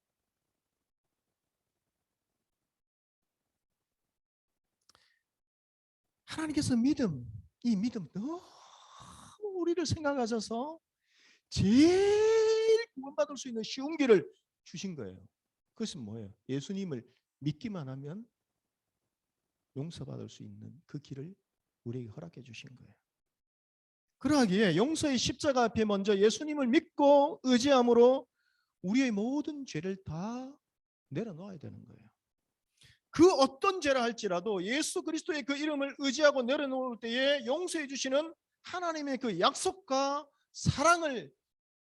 하나님께서 이 믿음 너무 우리를 생각하셔서 제일 구원받을 수 있는 쉬운 길을 주신 거예요. 그것은 뭐예요? 예수님을 믿기만 하면 용서받을 수 있는 그 길을 우리에게 허락해 주신 거예요. 그러하기에 용서의 십자가 앞에 먼저 예수님을 믿고 의지함으로 우리의 모든 죄를 다 내려놓아야 되는 거예요. 그 어떤 죄라 할지라도 예수 그리스도의 그 이름을 의지하고 내려놓을 때에 용서해 주시는 하나님의 그 약속과 사랑을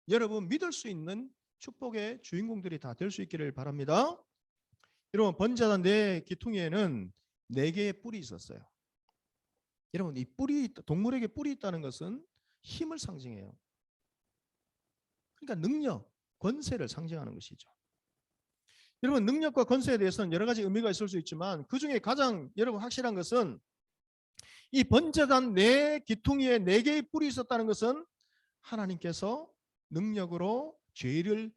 여러분 믿을 수 있는 축복의 주인공들이 다 될 수 있기를 바랍니다. 여러분 번제단 네 기퉁이에는 4개의 뿔이 있었어요. 여러분 이 뿔이 동물에게 뿔이 있다는 것은 힘을 상징해요. 그러니까 능력, 권세를 상징하는 것이죠. 여러분 능력과 권세에 대해서는 여러 가지 의미가 있을 수 있지만 그중에 가장 여러분 확실한 것은 이 번제단 네 기퉁이에 4개의 뿔이 있었다는 것은 하나님께서 능력으로 죄를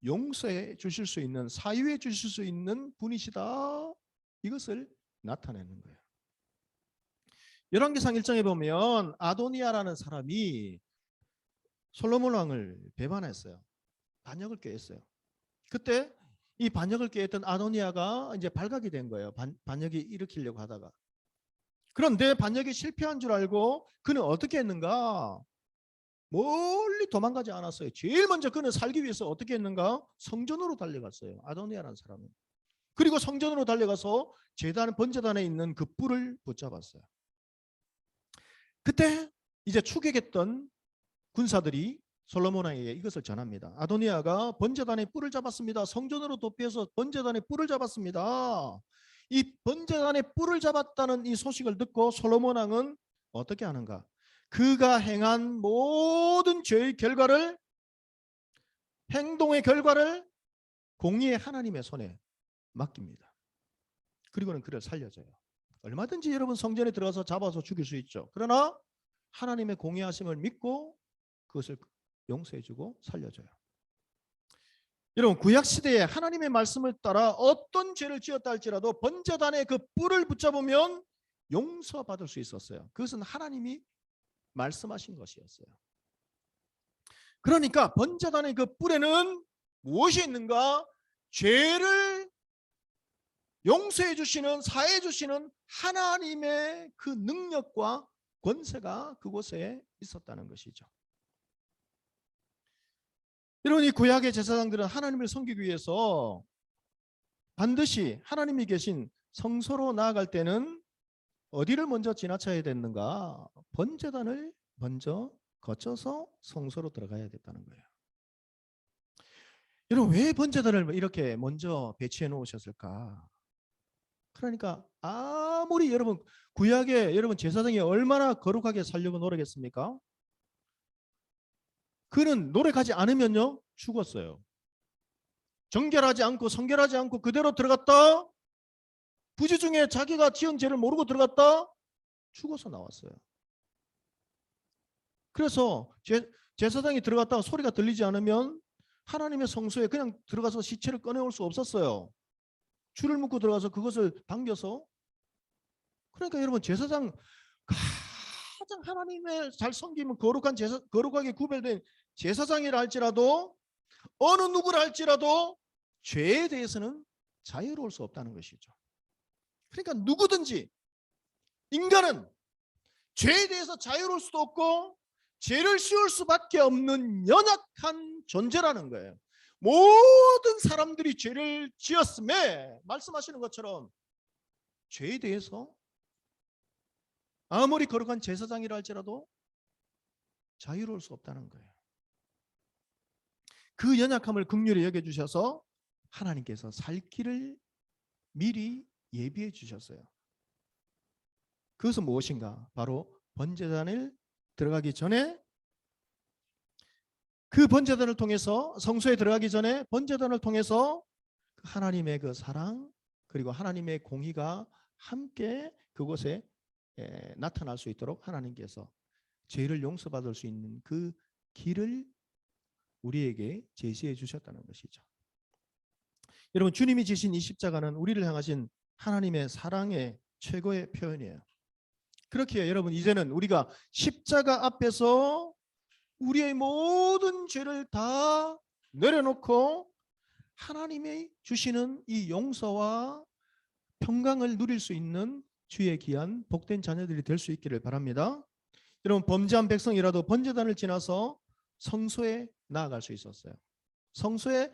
용서해 주실 수 있는 사유해 주실 수 있는 분이시다. 이것을 나타내는 거예요. 열왕기상 1장에 보면 아도니아라는 사람이 솔로몬 왕을 배반했어요. 반역을 꾀했어요. 그때 이 반역을 꾀했던 아도니아가 이제 발각이 된 거예요. 반역이 일으키려고 하다가. 그런데 반역이 실패한 줄 알고 그는 어떻게 했는가? 멀리 도망가지 않았어요. 제일 먼저 그는 살기 위해서 어떻게 했는가? 성전으로 달려갔어요. 아도니아라는 사람은. 그리고 성전으로 달려가서 번제단에 있는 그 뿔을 붙잡았어요. 그때 이제 추격했던 군사들이 솔로몬 왕에게 이것을 전합니다. 아도니아가 번제단의 뿔을 잡았습니다. 성전으로 도피해서 번제단의 뿔을 잡았습니다. 이 번제단의 뿔을 잡았다는 이 소식을 듣고 솔로몬 왕은 어떻게 하는가? 그가 행한 모든 죄의 결과를, 행동의 결과를 공의의 하나님의 손에 맡깁니다. 그리고는 그를 살려줘요. 얼마든지 여러분 성전에 들어가서 잡아서 죽일 수 있죠. 그러나 하나님의 공의하심을 믿고 그것을 용서해주고 살려줘요. 여러분 구약 시대에 하나님의 말씀을 따라 어떤 죄를 지었다 할지라도 번제단에 그 뿔을 붙잡으면 용서받을 수 있었어요. 그것은 하나님이 말씀하신 것이었어요. 그러니까 번제단의 그 뿔에는 무엇이 있는가? 죄를 용서해 주시는, 사해 주시는 하나님의 그 능력과 권세가 그곳에 있었다는 것이죠. 여러분 이 구약의 제사장들은 하나님을 섬기기 위해서 반드시 하나님이 계신 성소로 나아갈 때는 어디를 먼저 지나쳐야 됐는가? 번제단을 먼저 거쳐서 성소로 들어가야 됐다는 거예요. 여러분 왜 번제단을 이렇게 먼저 배치해 놓으셨을까? 그러니까 아무리 여러분 구약에 여러분 제사장이 얼마나 거룩하게 살려고 노력했습니까? 그는 노력하지 않으면요 죽었어요. 정결하지 않고 성결하지 않고 그대로 들어갔다 부지 중에 자기가 지은 죄를 모르고 들어갔다 죽어서 나왔어요. 그래서 제사장이 들어갔다가 소리가 들리지 않으면 하나님의 성소에 그냥 들어가서 시체를 꺼내올 수 없었어요. 줄을 묶고 들어가서 그것을 당겨서. 그러니까 여러분 제사장 가장 하나님의 잘 섬기면 거룩하게 구별된 제사장이라 할지라도 어느 누구라 할지라도 죄에 대해서는 자유로울 수 없다는 것이죠. 그러니까 누구든지 인간은 죄에 대해서 자유로울 수도 없고 죄를 씌울 수밖에 없는 연약한 존재라는 거예요. 모든 사람들이 죄를 지었음에 말씀하시는 것처럼 죄에 대해서 아무리 거룩한 제사장이라 할지라도 자유로울 수 없다는 거예요. 그 연약함을 긍휼히 여겨주셔서 하나님께서 살 길을 미리 예비해 주셨어요. 그것은 무엇인가? 바로 번제단을 들어가기 전에 그 번제단을 통해서 성소에 들어가기 전에 번제단을 통해서 하나님의 그 사랑 그리고 하나님의 공의가 함께 그곳에 나타날 수 있도록 하나님께서 죄를 용서받을 수 있는 그 길을 우리에게 제시해 주셨다는 것이죠. 여러분 주님이 지신 이 십자가는 우리를 향하신 하나님의 사랑의 최고의 표현이에요. 그렇기에 여러분 이제는 우리가 십자가 앞에서 우리의 모든 죄를 다 내려놓고 하나님이 주시는 이 용서와 평강을 누릴 수 있는 주의 귀한 복된 자녀들이 될 수 있기를 바랍니다. 여러분 범죄한 백성이라도 번제단을 지나서 성소에 나아갈 수 있었어요. 성소에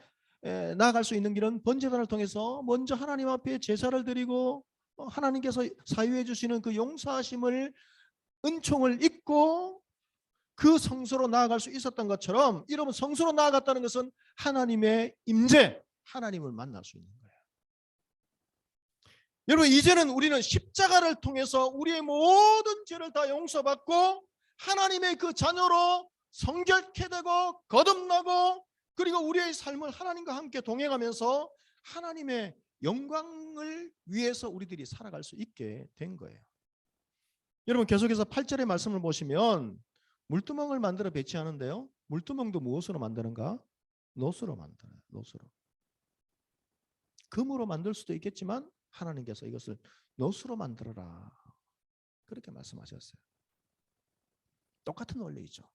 나아갈 수 있는 길은 번제단을 통해서 먼저 하나님 앞에 제사를 드리고 하나님께서 사유해 주시는 그 용서하심을 은총을 입고 그 성소로 나아갈 수 있었던 것처럼 여러분 성소로 나아갔다는 것은 하나님의 임재, 하나님을 만날 수 있는 거예요. 여러분 이제는 우리는 십자가를 통해서 우리의 모든 죄를 다 용서받고 하나님의 그 자녀로 성결케 되고 거듭나고 그리고 우리의 삶을 하나님과 함께 동행하면서 하나님의 영광을 위해서 우리들이 살아갈 수 있게 된 거예요. 여러분 계속해서 8절의 말씀을 보시면 물두멍을 만들어 배치하는데요. 물두멍도 무엇으로 만드는가? 노수로 만들어요. 노수로. 금으로 만들 수도 있겠지만 하나님께서 이것을 노수로 만들어라. 그렇게 말씀하셨어요. 똑같은 원리이죠.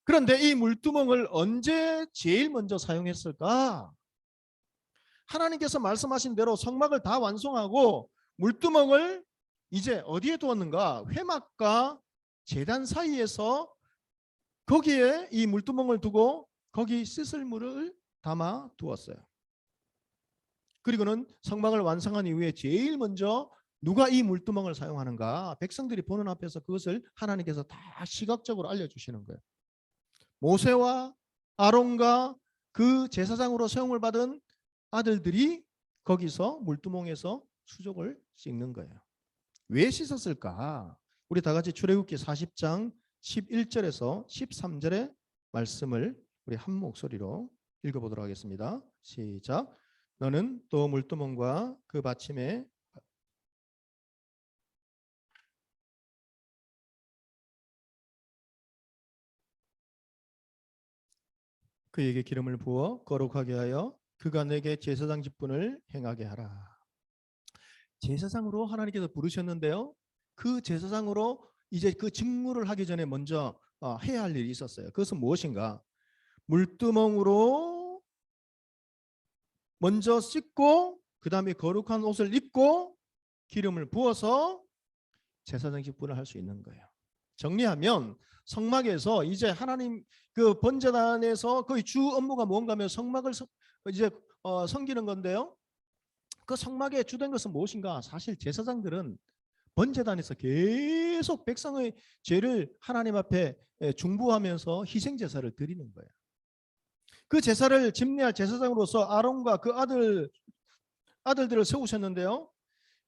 그런데 이 물두멍을 언제 제일 먼저 사용했을까? 하나님께서 말씀하신 대로 성막을 다 완성하고 물두멍을 이제 어디에 두었는가? 회막과 제단 사이에서 거기에 이 물두멍을 두고 거기 씻을 물을 담아 두었어요. 그리고는 성막을 완성한 이후에 제일 먼저 누가 이 물두멍을 사용하는가? 백성들이 보는 앞에서 그것을 하나님께서 다 시각적으로 알려주시는 거예요. 모세와 아론과 그 제사장으로 세움을 받은 아들들이 거기서 물두멍에서 수족을 씻는 거예요. 왜 씻었을까? 우리 다 같이 출애굽기 40장 11절에서 13절의 말씀을 우리 한 목소리로 읽어보도록 하겠습니다. 시작. 너는 또 물두멍과 그 받침에 그에게 기름을 부어 거룩하게 하여 그가 내게 제사장 직분을 행하게 하라. 제사장으로 하나님께서 부르셨는데요. 그 제사장으로 이제 그 직무를 하기 전에 먼저 해야 할 일이 있었어요. 그것은 무엇인가? 물두멍으로 먼저 씻고 그 다음에 거룩한 옷을 입고 기름을 부어서 제사장 직분을 할 수 있는 거예요. 정리하면 성막에서 이제 하나님 그 번제단에서 거의 주 업무가 뭔가 하면 성막을 이제 섬기는 건데요. 그 성막에 주된 것은 무엇인가? 사실 제사장들은 번제단에서 계속 백성의 죄를 하나님 앞에 중보하면서 희생 제사를 드리는 거예요. 그 제사를 집례할 제사장으로서 아론과 그 아들들을 세우셨는데요.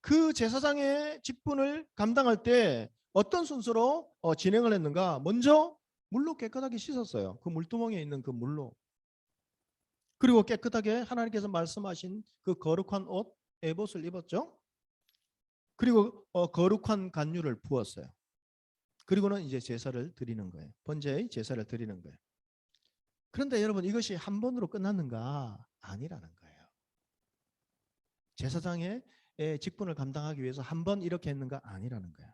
그 제사장의 직분을 감당할 때 어떤 순서로 진행을 했는가? 먼저 물로 깨끗하게 씻었어요. 그 물두멍에 있는 그 물로. 그리고 깨끗하게 하나님께서 말씀하신 그 거룩한 옷, 에봇을 입었죠. 그리고 거룩한 간유를 부었어요. 그리고는 이제 제사를 드리는 거예요. 번제의 제사를 드리는 거예요. 그런데 여러분 이것이 한 번으로 끝났는가? 아니라는 거예요. 제사장의 직분을 감당하기 위해서 한 번 이렇게 했는가? 아니라는 거예요.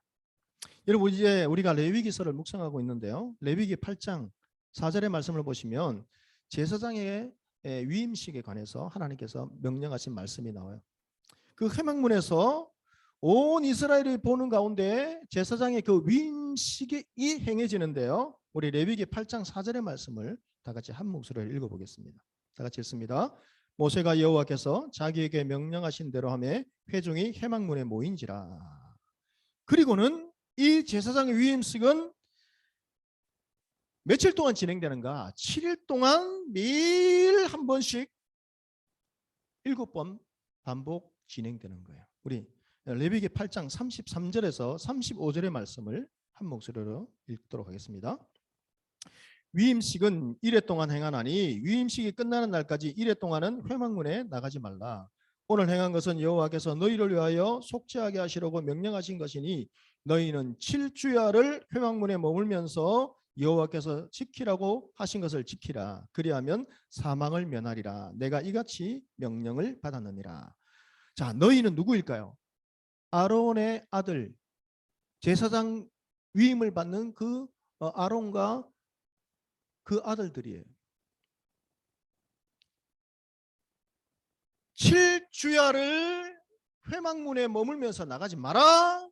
여러분 이제 우리가 레위기서를 묵상하고 있는데요. 레위기 8장 4절의 말씀을 보시면 제사장의 위임식에 관해서 하나님께서 명령하신 말씀이 나와요. 그 회막문에서 온 이스라엘이 보는 가운데 제사장의 그 위임식이 행해지는데요. 우리 레위기 8장 4절의 말씀을 다 같이 한 목소리로 읽어보겠습니다. 다 같이 읽습니다. 모세가 여호와께서 자기에게 명령하신 대로 하매 회중이 회막문에 모인지라. 그리고는 이 제사장의 위임식은 며칠 동안 진행되는가? 7일 동안 매일 한 번씩 7번 반복 진행되는 거예요. 우리 레위기 8장 33절에서 35절의 말씀을 한 목소리로 읽도록 하겠습니다. 위임식은 1회 동안 행하나니 위임식이 끝나는 날까지 1회 동안은 회막문에 나가지 말라. 오늘 행한 것은 여호와께서 너희를 위하여 속죄하게 하시려고 명령하신 것이니 너희는 7주야를 회막문에 머물면서 여호와께서 지키라고 하신 것을 지키라. 그리하면 사망을 면하리라. 내가 이같이 명령을 받았느니라. 자, 너희는 누구일까요? 아론의 아들, 제사장 위임을 받는 그 아론과 그 아들들이에요. 7주야를 회막문에 머물면서 나가지 마라.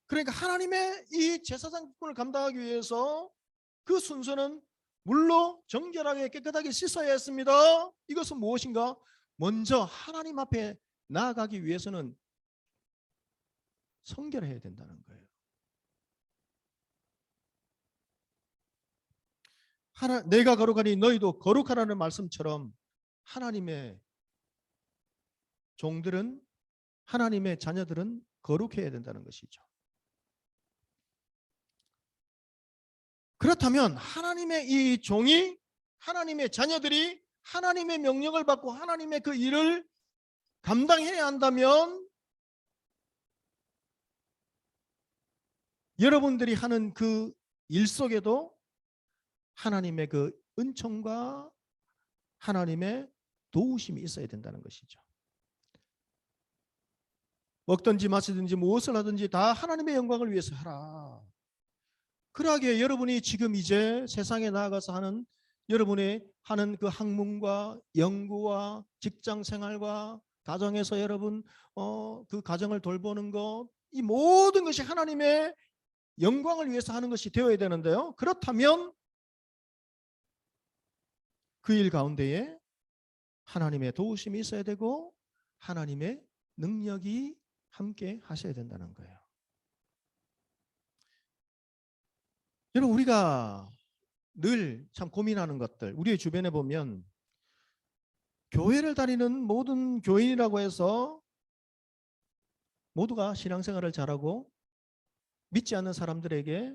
그러니까 하나님의 이 제사장권을 감당하기 위해서 그 순서는 물로 정결하게 깨끗하게 씻어야 했습니다. 이것은 무엇인가? 먼저 하나님 앞에 나아가기 위해서는 성결해야 된다는 거예요. 내가 거룩하니 너희도 거룩하라는 말씀처럼 하나님의 종들은, 하나님의 자녀들은 거룩해야 된다는 것이죠. 그렇다면 하나님의 이 종이, 하나님의 자녀들이 하나님의 명령을 받고 하나님의 그 일을 감당해야 한다면 여러분들이 하는 그 일 속에도 하나님의 그 은총과 하나님의 도우심이 있어야 된다는 것이죠. 먹든지 마시든지 무엇을 하든지 다 하나님의 영광을 위해서 하라. 그러하기에 여러분이 지금 이제 세상에 나아가서 하는 여러분의 하는 그 학문과 연구와 직장 생활과 가정에서 여러분 그 가정을 돌보는 것, 이 모든 것이 하나님의 영광을 위해서 하는 것이 되어야 되는데요. 그렇다면 그 일 가운데에 하나님의 도우심이 있어야 되고 하나님의 능력이 함께 하셔야 된다는 거예요. 여러분, 우리가 늘 참 고민하는 것들, 우리의 주변에 보면 교회를 다니는 모든 교인이라고 해서 모두가 신앙생활을 잘하고 믿지 않는 사람들에게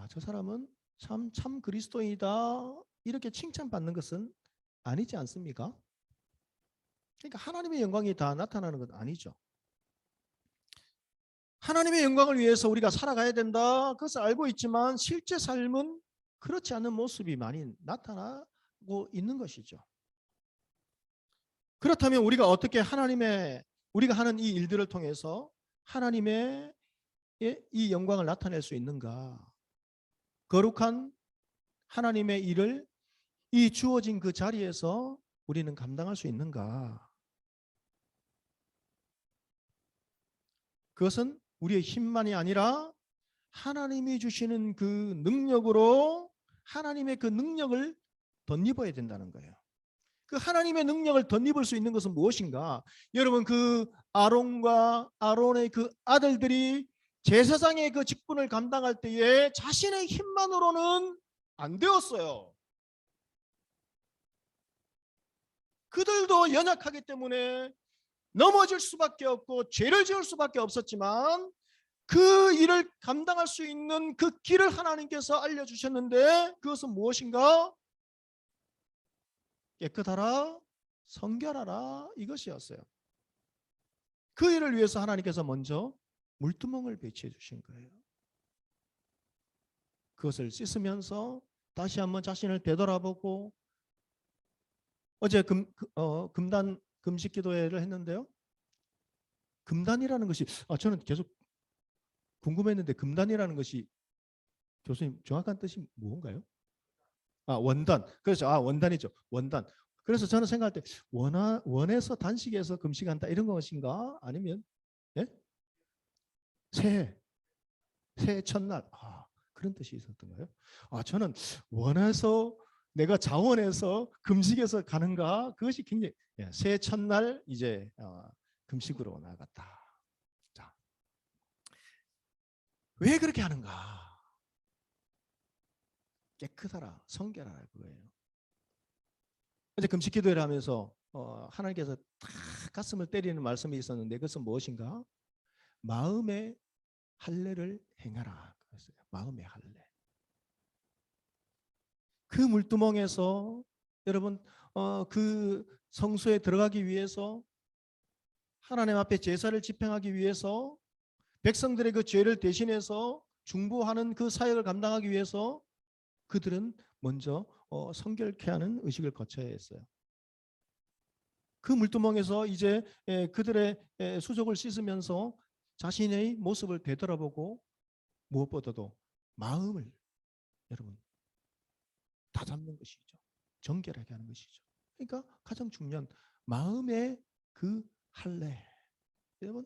저 사람은 참 그리스도인이다 이렇게 칭찬받는 것은 아니지 않습니까? 그러니까 하나님의 영광이 다 나타나는 건 아니죠. 하나님의 영광을 위해서 우리가 살아가야 된다, 그것을 알고 있지만 실제 삶은 그렇지 않은 모습이 많이 나타나고 있는 것이죠. 그렇다면 우리가 어떻게 우리가 하는 이 일들을 통해서 하나님의 이 영광을 나타낼 수 있는가? 거룩한 하나님의 일을 이 주어진 그 자리에서 우리는 감당할 수 있는가? 그것은 우리의 힘만이 아니라 하나님이 주시는 그 능력으로 하나님의 그 능력을 덧입어야 된다는 거예요. 그 하나님의 능력을 덧입을 수 있는 것은 무엇인가? 여러분, 그 아론과 아론의 그 아들들이 제사장의 그 직분을 감당할 때에 자신의 힘만으로는 안 되었어요. 그들도 연약하기 때문에 넘어질 수밖에 없고 죄를 지을 수밖에 없었지만 그 일을 감당할 수 있는 그 길을 하나님께서 알려주셨는데 그것은 무엇인가? 깨끗하라, 성결하라, 이것이었어요. 그 일을 위해서 하나님께서 먼저 물두멍을 배치해 주신 거예요. 그것을 씻으면서 다시 한번 자신을 되돌아보고, 어제 금단 금식 기도회를 했는데요. 금단이라는 것이 저는 계속 궁금했는데 금단이라는 것이 교수님 정확한 뜻이 뭔가요? 원단. 그렇죠. 원단이죠. 원단. 그래서 저는 생각할 때 원에서 단식에서 금식한다 이런 것인가? 아니면 새해 첫날 그런 뜻이 있었던가요? 저는 원에서 내가 자원해서 금식에서 가는가? 그것이 굉장히 새해 첫날 이제 금식으로 나갔다. 자, 왜 그렇게 하는가? 깨끗하라, 성결하라 그거예요. 어제 금식 기도회를 하면서 하나님께서 딱 가슴을 때리는 말씀이 있었는데 그것은 무엇인가? 마음의 할례를 행하라 그랬어요. 마음의 할례. 그 물두멍에서 여러분 그 성소에 들어가기 위해서 하나님 앞에 제사를 집행하기 위해서 백성들의 그 죄를 대신해서 중보하는 그 사역을 감당하기 위해서 그들은 먼저 성결케 하는 의식을 거쳐야 했어요. 그 물두멍에서 이제 그들의 수족을 씻으면서 자신의 모습을 되돌아보고 무엇보다도 마음을 여러분 다잡는 것이죠. 정결하게 하는 것이죠. 그러니까 가장 중요한 마음의 그 할례. 여러분,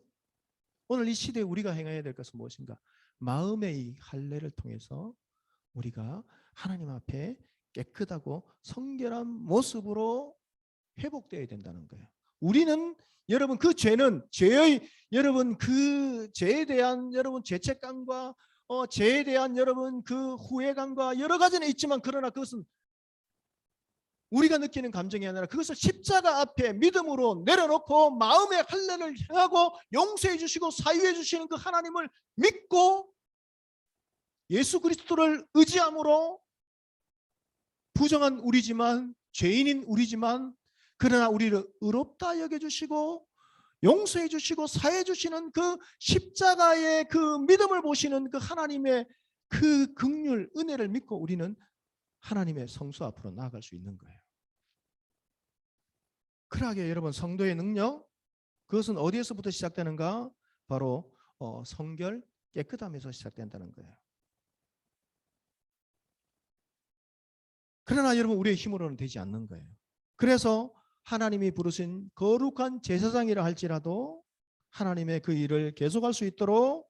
오늘 이 시대에 우리가 행해야 될 것은 무엇인가? 마음의 이 할례를 통해서 우리가 하나님 앞에 깨끗하고 성결한 모습으로 회복되어야 된다는 거예요. 우리는 여러분 그 죄는 여러분 그 죄에 대한 여러분 죄책감과 죄에 대한 여러분 그 후회감과 여러 가지는 있지만 그러나 그것은 우리가 느끼는 감정이 아니라 그것을 십자가 앞에 믿음으로 내려놓고 마음의 할례를 행하고 용서해 주시고 사유해 주시는 그 하나님을 믿고 예수 그리스도를 의지함으로 부정한 우리지만 죄인인 우리지만 그러나 우리를 의롭다 여겨주시고 용서해 주시고 사해 주시는 그 십자가의 그 믿음을 보시는 그 하나님의 그 긍휼 은혜를 믿고 우리는 하나님의 성소 앞으로 나아갈 수 있는 거예요. 그러하게 여러분 성도의 능력 그것은 어디에서부터 시작되는가? 바로 성결 깨끗함에서 시작된다는 거예요. 그러나 여러분 우리의 힘으로는 되지 않는 거예요. 그래서 하나님이 부르신 거룩한 제사장이라 할지라도 하나님의 그 일을 계속할 수 있도록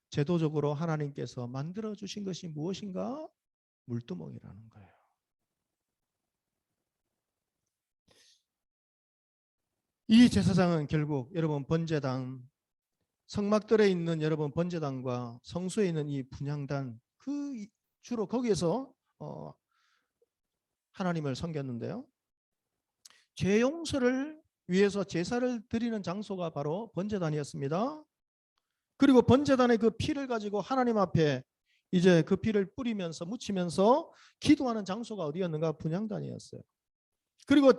제도적으로 하나님께서 만들어 주신 것이 무엇인가? 물두멍이라는 거예요. 이 제사장은 결국 여러분 번제단, 성막들에 있는 여러분 번제단과 성소에 있는 이 분향단, 그 주로 거기에서 하나님을 섬겼는데요. 죄 용서를 위해서 제사를 드리는 장소가 바로 번제단이었습니다. 그리고 번제단의 그 피를 가지고 하나님 앞에 이제 그 피를 뿌리면서 묻히면서 기도하는 장소가 어디였는가? 분향단이었어요. 그리고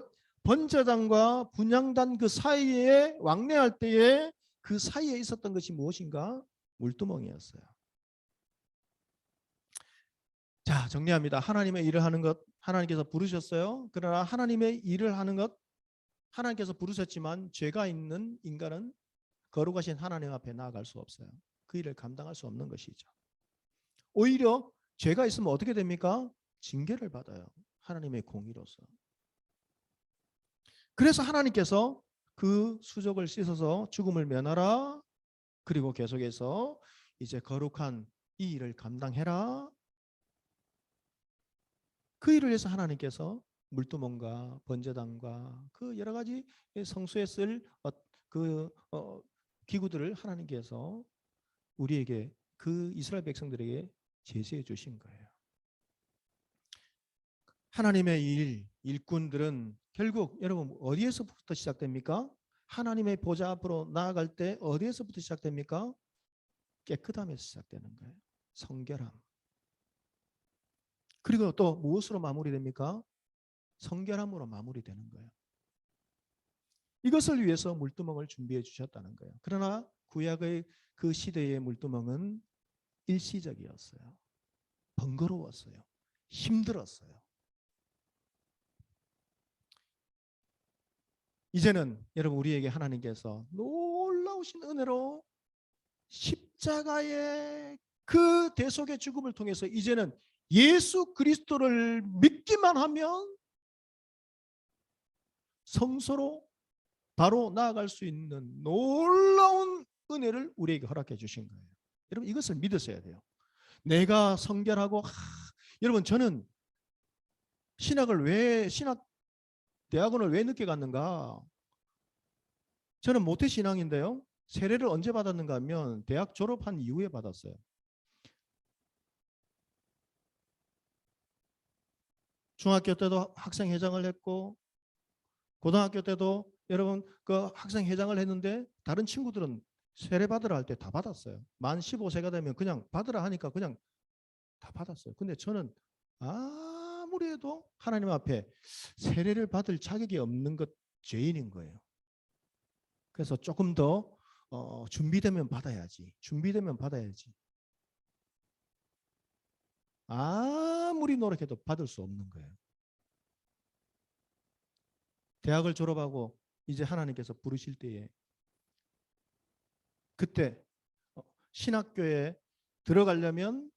번제단과 분향단 그 사이에 왕래할 때에 그 사이에 있었던 것이 무엇인가? 물두멍이었어요. 자, 정리합니다. 하나님의 일을 하는 것 하나님께서 부르셨어요. 그러나 하나님의 일을 하는 것 하나님께서 부르셨지만 죄가 있는 인간은 거룩하신 하나님 앞에 나아갈 수 없어요. 그 일을 감당할 수 없는 것이죠. 오히려 죄가 있으면 어떻게 됩니까? 징계를 받아요. 하나님의 공의로서. 그래서 하나님께서 그 수족을 씻어서 죽음을 면하라. 그리고 계속해서 이제 거룩한 이 일을 감당해라. 그 일을 위해서 하나님께서 물두멍과 번제단과 그 여러 가지 성소에 쓸 기구들을 하나님께서 우리에게 그 이스라엘 백성들에게 제시해 주신 거예요. 하나님의 일꾼들은 결국 여러분 어디에서부터 시작됩니까? 하나님의 보좌 앞으로 나아갈 때 어디에서부터 시작됩니까? 깨끗함에서 시작되는 거예요. 성결함. 그리고 또 무엇으로 마무리됩니까? 성결함으로 마무리되는 거예요. 이것을 위해서 물두멍을 준비해 주셨다는 거예요. 그러나 구약의 그 시대의 물두멍은 일시적이었어요. 번거로웠어요. 힘들었어요. 이제는 여러분 우리에게 하나님께서 놀라우신 은혜로 십자가의 그 대속의 죽음을 통해서 이제는 예수 그리스도를 믿기만 하면 성소로 바로 나아갈 수 있는 놀라운 은혜를 우리에게 허락해 주신 거예요. 여러분 이것을 믿으셔야 돼요. 내가 성결하고 여러분 저는 대학원을 왜 늦게 갔는가? 저는 모태신앙인데요. 세례를 언제 받았는가 하면 대학 졸업한 이후에 받았어요. 중학교 때도 학생회장을 했고 고등학교 때도 여러분 그 학생회장을 했는데 다른 친구들은 세례 받으라 할 때 다 받았어요. 만 15세가 되면 그냥 받으라 하니까 그냥 다 받았어요. 근데 저는 아무리 해도 하나님 앞에 세례를 받을 자격이 없는 것 죄인인 거예요. 그래서 조금 더 준비되면 받아야지. 준비되면 받아야지. 아무리 노력해도 받을 수 없는 거예요. 대학을 졸업하고 이제 하나님께서 부르실 때에 그때 신학교에 들어가려면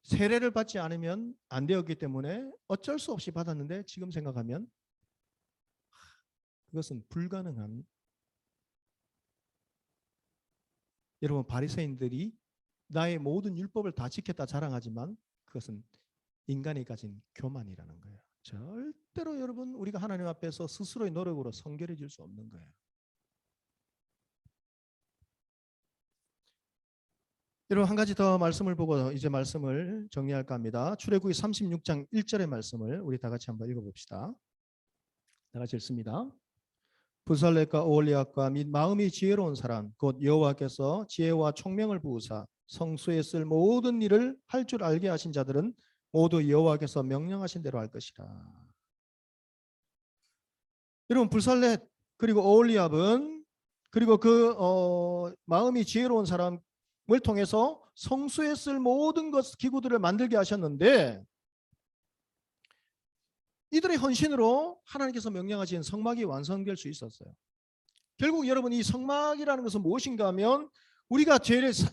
세례를 받지 않으면 안 되었기 때문에 어쩔 수 없이 받았는데 지금 생각하면 그것은 불가능한 여러분 바리새인들이 나의 모든 율법을 다 지켰다 자랑하지만 그것은 인간이 가진 교만이라는 거예요. 절대로 여러분 우리가 하나님 앞에서 스스로의 노력으로 성결해질 수 없는 거예요. 여러분 한 가지 더 말씀을 보고 이제 말씀을 정리할까 합니다. 출애굽기 36장 1절의 말씀을 우리 다 같이 한번 읽어봅시다. 다 같이 읽습니다. 부살렛과 오홀리압과 및 마음이 지혜로운 사람 곧 여호와께서 지혜와 총명을 부으사 성소에 쓸 모든 일을 할 줄 알게 하신 자들은 모두 여호와께서 명령하신 대로 할 것이라. 여러분 부살렛 그리고 오홀리압은 그리고 그 마음이 지혜로운 사람을 통해서 성소에 쓸 모든 기구들을 만들게 하셨는데 이들의 헌신으로 하나님께서 명령하신 성막이 완성될 수 있었어요. 결국 여러분 이 성막이라는 것은 무엇인가 하면 우리가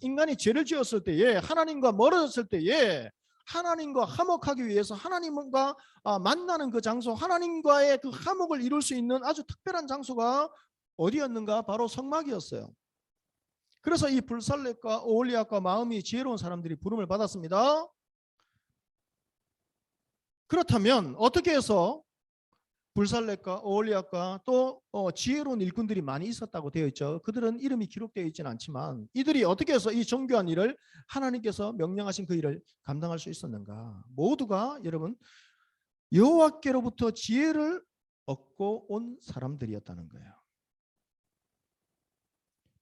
인간이 죄를 지었을 때에 하나님과 멀어졌을 때에 하나님과 화목하기 위해서 하나님과 만나는 그 장소, 하나님과의 그 화목을 이룰 수 있는 아주 특별한 장소가 어디였는가? 바로 성막이었어요. 그래서 이 불살렛과 오홀리압과 마음이 지혜로운 사람들이 부름을 받았습니다. 그렇다면 어떻게 해서 불살렛과 오홀리압과 또 지혜로운 일꾼들이 많이 있었다고 되어 있죠. 그들은 이름이 기록되어 있지는 않지만 이들이 어떻게 해서 이 정교한 일을 하나님께서 명령하신 그 일을 감당할 수 있었는가? 모두가 여러분 여호와께로부터 지혜를 얻고 온 사람들이었다는 거예요.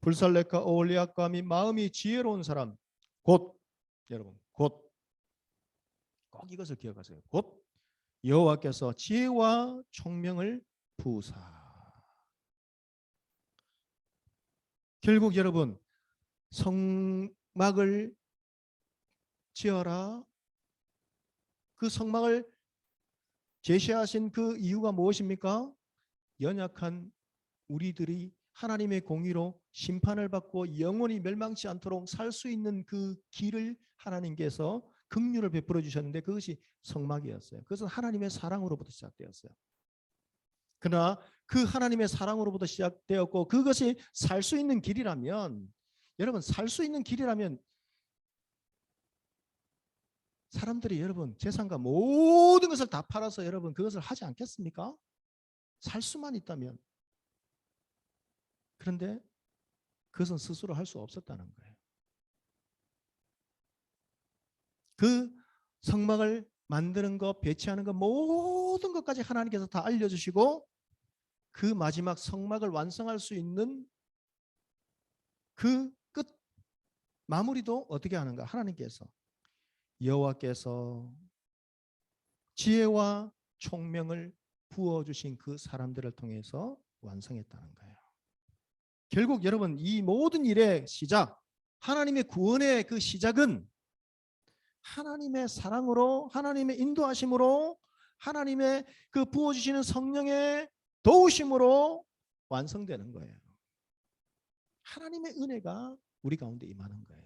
불살렛과 오홀리압과 마음이 지혜로운 사람, 곧 여러분 곧 꼭 이것을 기억하세요. 곧 여호와께서 지혜와 총명을 부으사. 결국 여러분 성막을 지어라. 그 성막을 제시하신 그 이유가 무엇입니까? 연약한 우리들이 하나님의 공의로 심판을 받고 영원히 멸망치 않도록 살 수 있는 그 길을 하나님께서 긍휼을 베풀어 주셨는데 그것이 성막이었어요. 그것은 하나님의 사랑으로부터 시작되었어요. 그러나 그 하나님의 사랑으로부터 시작되었고 그것이 살 수 있는 길이라면 여러분 살 수 있는 길이라면 사람들이 여러분 재산과 모든 것을 다 팔아서 여러분 그것을 하지 않겠습니까? 살 수만 있다면. 그런데 그것은 스스로 할 수 없었다는 거예요. 그 성막을 만드는 것, 배치하는 것 모든 것까지 하나님께서 다 알려주시고 그 마지막 성막을 완성할 수 있는 그 끝 마무리도 어떻게 하는가? 하나님께서 여호와께서 지혜와 총명을 부어주신 그 사람들을 통해서 완성했다는 거예요. 결국 여러분 이 모든 일의 시작, 하나님의 구원의 그 시작은 하나님의 사랑으로, 하나님의 인도하심으로, 하나님의 그 부어주시는 성령의 도우심으로 완성되는 거예요. 하나님의 은혜가 우리 가운데 임하는 거예요.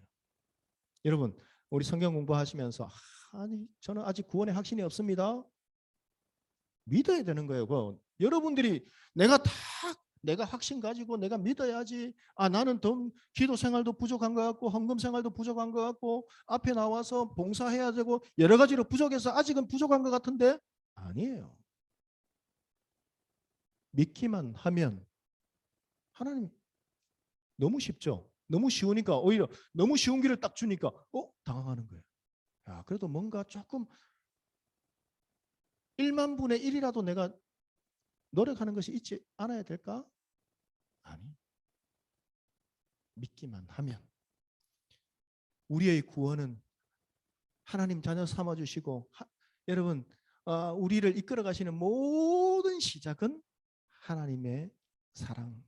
여러분 우리 성경 공부하시면서 아니 저는 아직 구원의 확신이 없습니다. 믿어야 되는 거예요. 여러분들이 내가 확신 가지고 내가 믿어야지. 나는 더 기도 생활도 부족한 것 같고 헌금 생활도 부족한 것 같고 앞에 나와서 봉사해야 되고 여러 가지로 부족해서 아직은 부족한 것 같은데 아니에요. 믿기만 하면 하나님 너무 쉽죠. 너무 쉬우니까 오히려 너무 쉬운 길을 딱 주니까 당황하는 거예요. 야, 그래도 뭔가 조금 1만 분의 1이라도 내가 노력하는 것이 있지 않아야 될까? 아니. 믿기만 하면 우리의 구원은 하나님 자녀 삼아주시고 여러분 우리를 이끌어 가시는 모든 시작은 하나님의 사랑,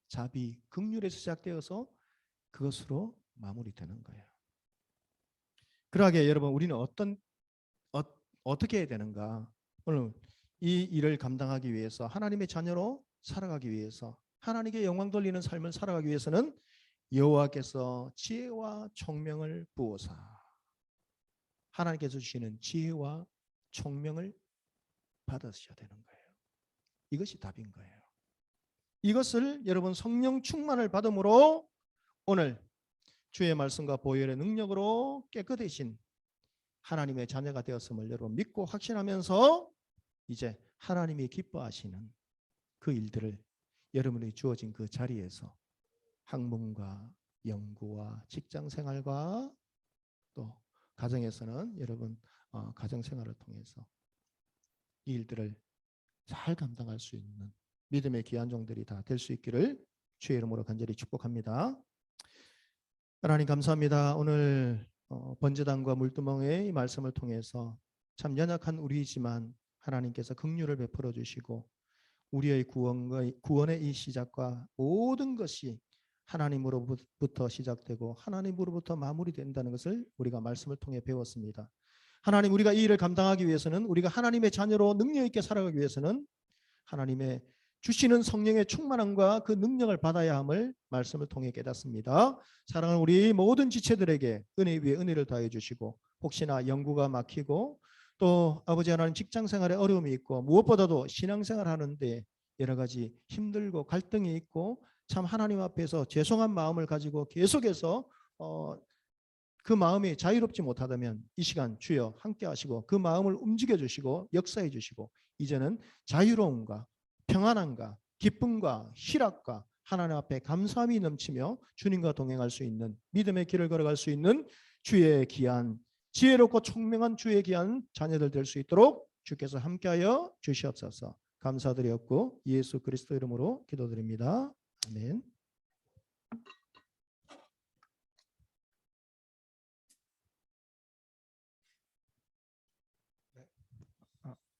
자비, 긍휼에서 시작되어서 그것으로 마무리되는 거예요. 그러하게 여러분 우리는 어떻게 해야 되는가? 오늘 이 일을 감당하기 위해서 하나님의 자녀로 살아가기 위해서 하나님께 영광 돌리는 삶을 살아가기 위해서는 여호와께서 지혜와 총명을 부어사 하나님께서 주시는 지혜와 총명을 받으셔야 되는 거예요. 이것이 답인 거예요. 이것을 여러분 성령 충만을 받음으로 오늘 주의 말씀과 보혈의 능력으로 깨끗해진 하나님의 자녀가 되었음을 여러분 믿고 확신하면서 이제 하나님이 기뻐하시는 그 일들을 여러분이 주어진 그 자리에서 학문과 연구와 직장생활과 또 가정에서는 여러분 가정생활을 통해서 이 일들을 잘 감당할 수 있는 믿음의 귀한 종들이 다 될 수 있기를 주의 이름으로 간절히 축복합니다. 하나님 감사합니다. 오늘 번제단과 물두멍의 이 말씀을 통해서 참 연약한 우리이지만 하나님께서 긍휼을 베풀어 주시고 우리의 구원의 이 시작과 모든 것이 하나님으로부터 시작되고 하나님으로부터 마무리된다는 것을 우리가 말씀을 통해 배웠습니다. 하나님 우리가 이 일을 감당하기 위해서는 우리가 하나님의 자녀로 능력 있게 살아가기 위해서는 하나님의 주시는 성령의 충만함과 그 능력을 받아야 함을 말씀을 통해 깨닫습니다. 사랑하는 우리 모든 지체들에게 은혜 위에 은혜를 더해 주시고 혹시나 연구가 막히고 또 아버지 하나님 직장 생활에 어려움이 있고 무엇보다도 신앙생활 하는데 여러 가지 힘들고 갈등이 있고 참 하나님 앞에서 죄송한 마음을 가지고 계속해서 그 마음이 자유롭지 못하다면 이 시간 주여 함께 하시고 그 마음을 움직여 주시고 역사해 주시고 이제는 자유로움과 평안함과 기쁨과 희락과 하나님 앞에 감사함이 넘치며 주님과 동행할 수 있는 믿음의 길을 걸어갈 수 있는 주의 귀한 지혜롭고 총명한 주의 귀한 자녀들 될 수 있도록 주께서 함께하여 주시옵소서. 감사드렸고 예수 그리스도 이름으로 기도드립니다. 아멘.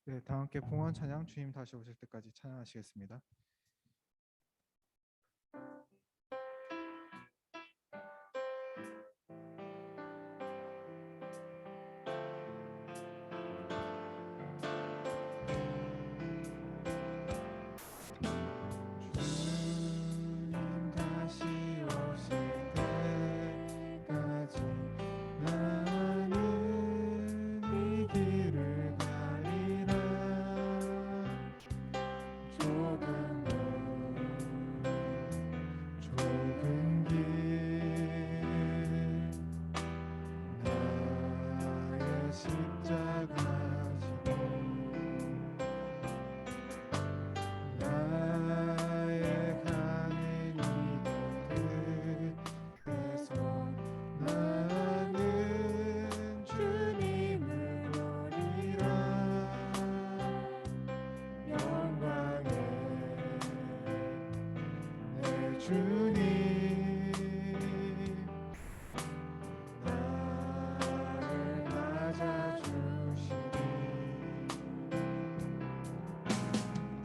네, 다 함께 봉헌 찬양 주님 다시 오실 때까지 찬양하시겠습니다. 주님 다시 오실 때까지 나는 이 길을 가리라. 좁은 길 나의 십자가 지고 나의 가는 이 곁에서 나는 주님을 보리라. 영광의 내 주님 나를 맞아주시리.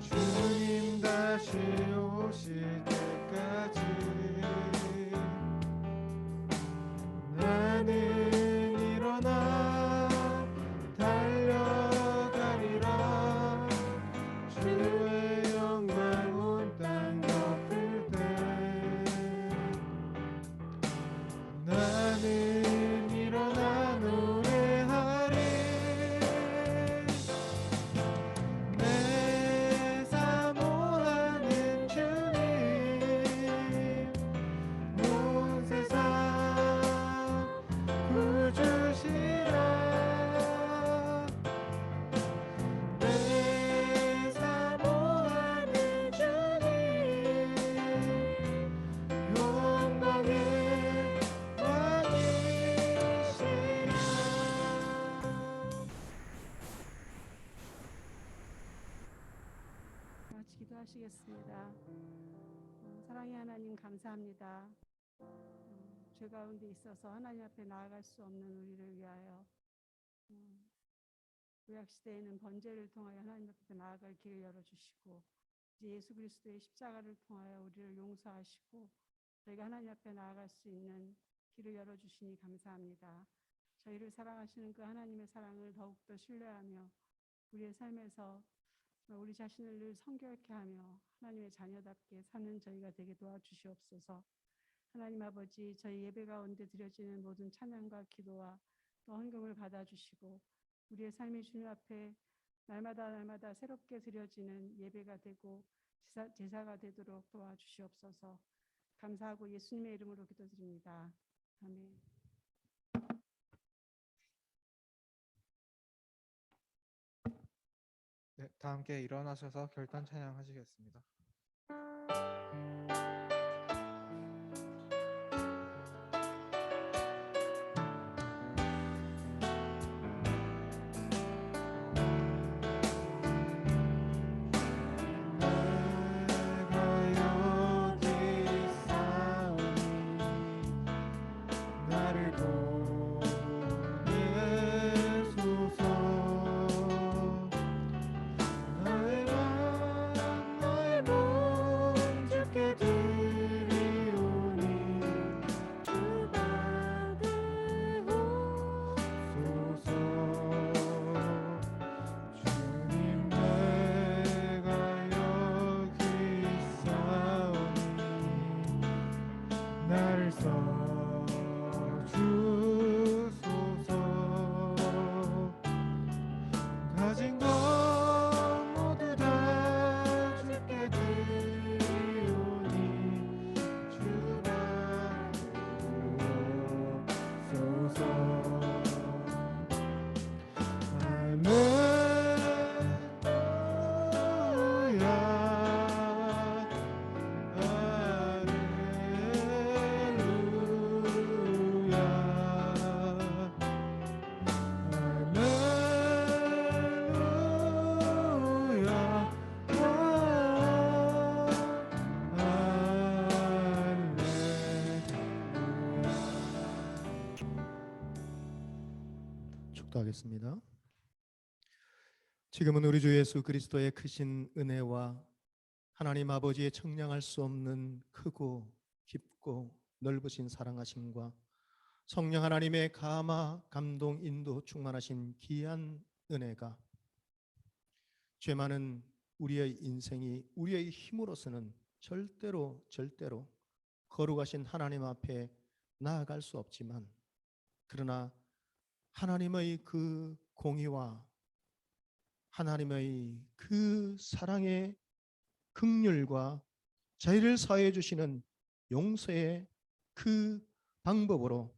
주님 다시 오실 때까지 나는 일어나 달려가리라. 주의 영광 온 땅 덮을 때 나는 일어나 노래하리. 내 사모하는 주님 온 세상 구주시라. 내 사모하는 주님 영광의 왕이시라. 같이 기도하시겠습니다. 사랑의 하나님 감사합니다. 죄 가운데 있어서 하나님 앞에 나아갈 수 없는 우리를 위하여 구약 시대에는 번제를 통하여 하나님 앞에 나아갈 길을 열어주시고 이제 예수 그리스도의 십자가를 통하여 우리를 용서하시고 저희가 하나님 앞에 나아갈 수 있는 길을 열어주시니 감사합니다. 저희를 사랑하시는 그 하나님의 사랑을 더욱더 신뢰하며 우리의 삶에서 우리 자신을 늘 성결케 하며 하나님의 자녀답게 사는 저희가 되게 도와주시옵소서. 하나님 아버지, 저희 예배 가운데 드려지는 모든 찬양과 기도와 또 헌금을 받아주시고 우리의 삶이 주님 앞에 날마다 새롭게 드려지는 예배가 되고 제사가 되도록 도와주시옵소서. 감사하고 예수님의 이름으로 기도드립니다. 아멘. 네, 다 함께 일어나셔서 결단 찬양하시겠습니다. 나를 써주소서. 축도하겠습니다. 지금은 우리 주 예수 그리스도의 크신 은혜와 하나님 아버지의 청량할 수 없는 크고 깊고 넓으신 사랑하심과 성령 하나님의 감화, 감동, 인도 충만하신 귀한 은혜가 죄 많은 우리의 인생이 우리의 힘으로서는 절대로 거룩하신 하나님 앞에 나아갈 수 없지만 그러나 하나님의 그 공의와 하나님의 그 사랑의 긍휼과 저희를 사해 주시는 용서의 그 방법으로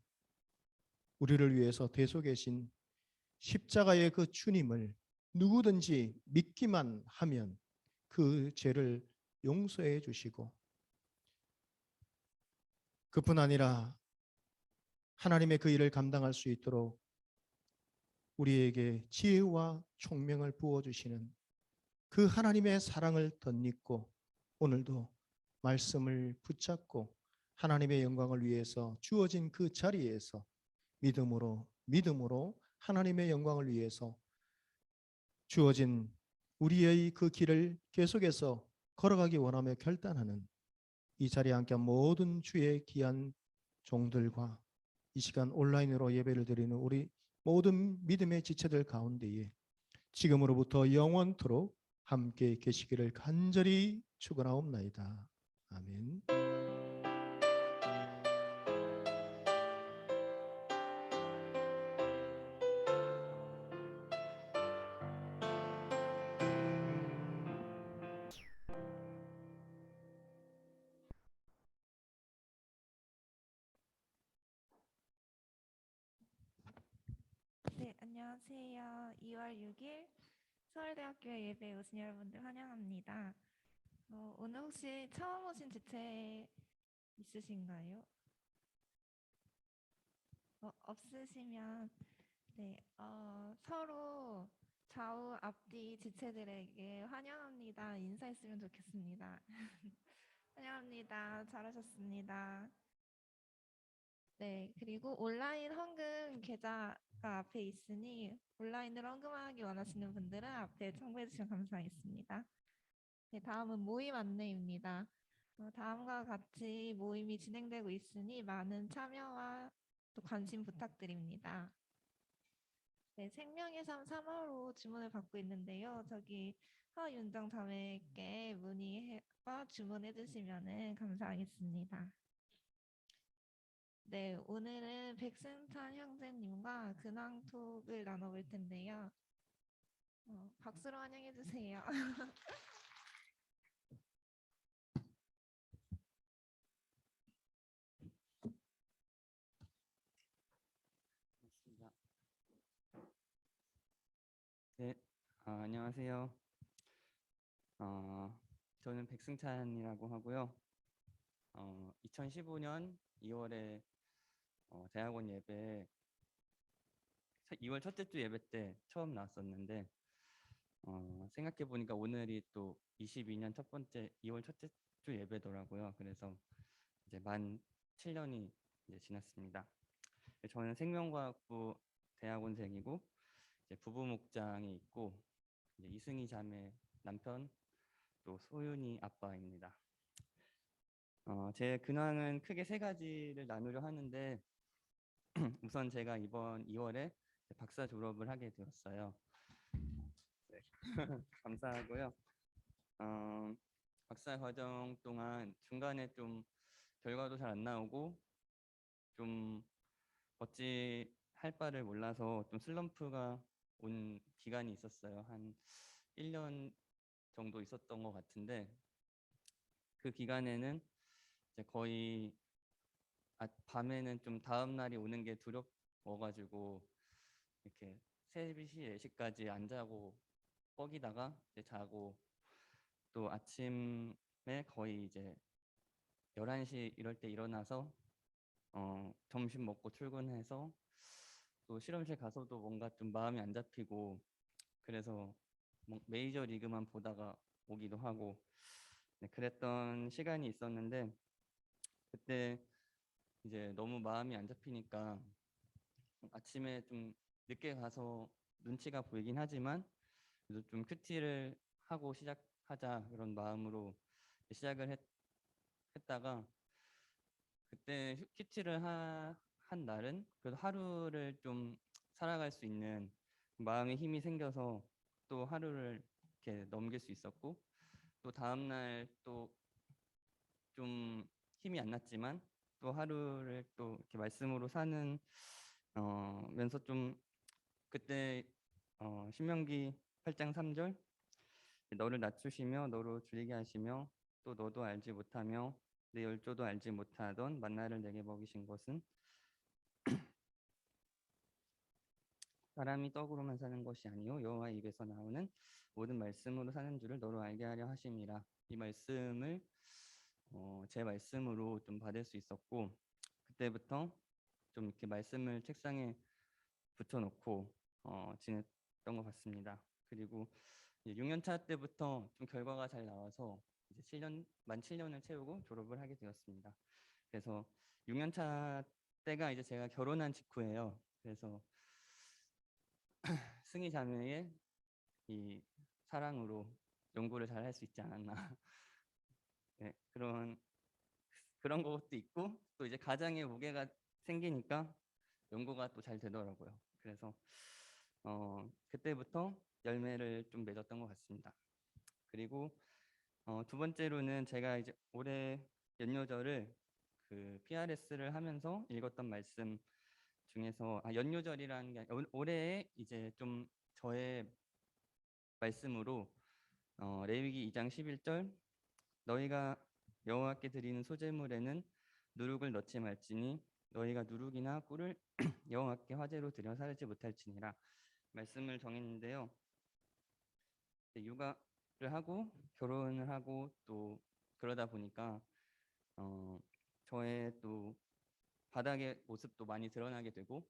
우리를 위해서 대속하신 십자가의 그 주님을 누구든지 믿기만 하면 그 죄를 용서해 주시고 그뿐 아니라 하나님의 그 일을 감당할 수 있도록 우리에게 지혜와 총명을 부어주시는 그 하나님의 사랑을 덧입고 오늘도 말씀을 붙잡고 하나님의 영광을 위해서 주어진 그 자리에서 믿음으로 하나님의 영광을 위해서 주어진 우리의 그 길을 계속해서 걸어가기 원하며 결단하는 이 자리에 함께한 모든 주의 귀한 종들과 이 시간 온라인으로 예배를 드리는 우리 모든 믿음의 지체들 가운데에 지금으로부터 영원토록 함께 계시기를 간절히 축원하옵나이다. 아멘. 네, 안녕하세요. 2월 6일 서울대학교에 예배에 오신 여러분들 환영합니다. 오늘 혹시 처음 오신 지체 있으신가요? 없으시면 네, 서로 좌우 앞뒤 지체들에게 환영합니다. 인사했으면 좋겠습니다. 환영합니다. 잘하셨습니다. 네, 그리고 온라인 헌금 계좌가 앞에 있으니 온라인으로 헌금하기 원하시는 분들은 앞에 첨부해 주시면 감사하겠습니다. 네, 다음은 모임 안내입니다. 다음과 같이 모임이 진행되고 있으니 많은 참여와 또 관심 부탁드립니다. 네, 생명의 삶 3호로 주문을 받고 있는데요. 저기 허윤정 자매께 문의와 주문해 주시면 감사하겠습니다. 네, 오늘은 백승찬 형제님과 근황톡을 나눠볼 텐데요. 박수로 환영해 주세요. 맞습니다. 네, 안녕하세요. 저는 백승찬이라고 하고요. 2015년 2월에 대학원 예배 2월 첫째 주 예배 때 처음 나왔었는데 생각해 보니까 오늘이 또 22년 첫 번째 2월 첫째 주 예배더라고요. 그래서 이제 만 7년이 이제 지났습니다. 저는 생명과학부 대학원생이고 이제 부부 목장이 있고 이제 이승희 자매 남편 또 소윤이 아빠입니다. 제 근황은 크게 세 가지를 나누려 하는데 우선 제가 이번 2월에 박사 졸업을 하게 되었어요. 네. 감사하고요. 박사 과정 동안 중간에 좀 결과도 잘 안 나오고 좀 어찌 할 바를 몰라서 좀 슬럼프가 온 기간이 있었어요. 한 1년 정도 있었던 것 같은데 그 기간에는 이제 거의 밤에는 좀 다음 날이 오는 게 두려워가지고 이렇게 3시, 4시까지 안 자고 뻐기다가 이제 자고 또 아침에 거의 이제 11시 이럴 때 일어나서 점심 먹고 출근해서 또 실험실 가서도 뭔가 좀 마음이 안 잡히고 그래서 뭐 메이저 리그만 보다가 오기도 하고 네, 그랬던 시간이 있었는데 그때 이제 너무 마음이 안 잡히니까 아침에 좀 늦게 가서 눈치가 보이긴 하지만 그래도 좀 큐티를 하고 시작하자 그런 마음으로 시작을 했다가 그때 큐티를 한 날은 그래도 하루를 좀 살아갈 수 있는 마음의 힘이 생겨서 또 하루를 이렇게 넘길 수 있었고 또 다음 날 또 좀 힘이 안 났지만 또 하루를 또 이렇게 말씀으로 사는 면서 좀 그때 신명기 8장 3절 너를 낮추시며 너로 줄이게 하시며 또 너도 알지 못하며 내 열조도 알지 못하던 만나를 내게 먹이신 것은 사람이 떡으로만 사는 것이 아니요 여호와 입에서 나오는 모든 말씀으로 사는 줄을 너로 알게 하려 하심이라. 이 말씀을 제 말씀으로 좀 받을 수 있었고 그때부터 좀 이렇게 말씀을 책상에 붙여놓고 지냈던 것 같습니다. 그리고 이제 6년차 때부터 좀 결과가 잘 나와서 이제 만 7년을 채우고 졸업을 하게 되었습니다. 그래서 6년차 때가 이제 제가 결혼한 직후예요. 그래서 승희 자매의 이 사랑으로 연구를 잘 할 수 있지 않았나. 네, 그런 것도 있고 또 이제 가장에 무게가 생기니까 연구가 또 잘 되더라고요. 그래서 그때부터 열매를 좀 맺었던 것 같습니다. 그리고 두 번째로는 제가 이제 올해 연요절을 그 PRS를 하면서 읽었던 말씀 중에서 연요절이라는 게 올해에 이제 좀 저의 말씀으로 레위기 2장 11절 너희가 여호와께 드리는 소제물에는 누룩을 넣지 말지니 너희가 누룩이나 꿀을 여호와께 화제로 드려 살지 못할지니라 말씀을 정했는데요. 육아를 하고 결혼을 하고 또 그러다 보니까 저의 또 바닥의 모습도 많이 드러나게 되고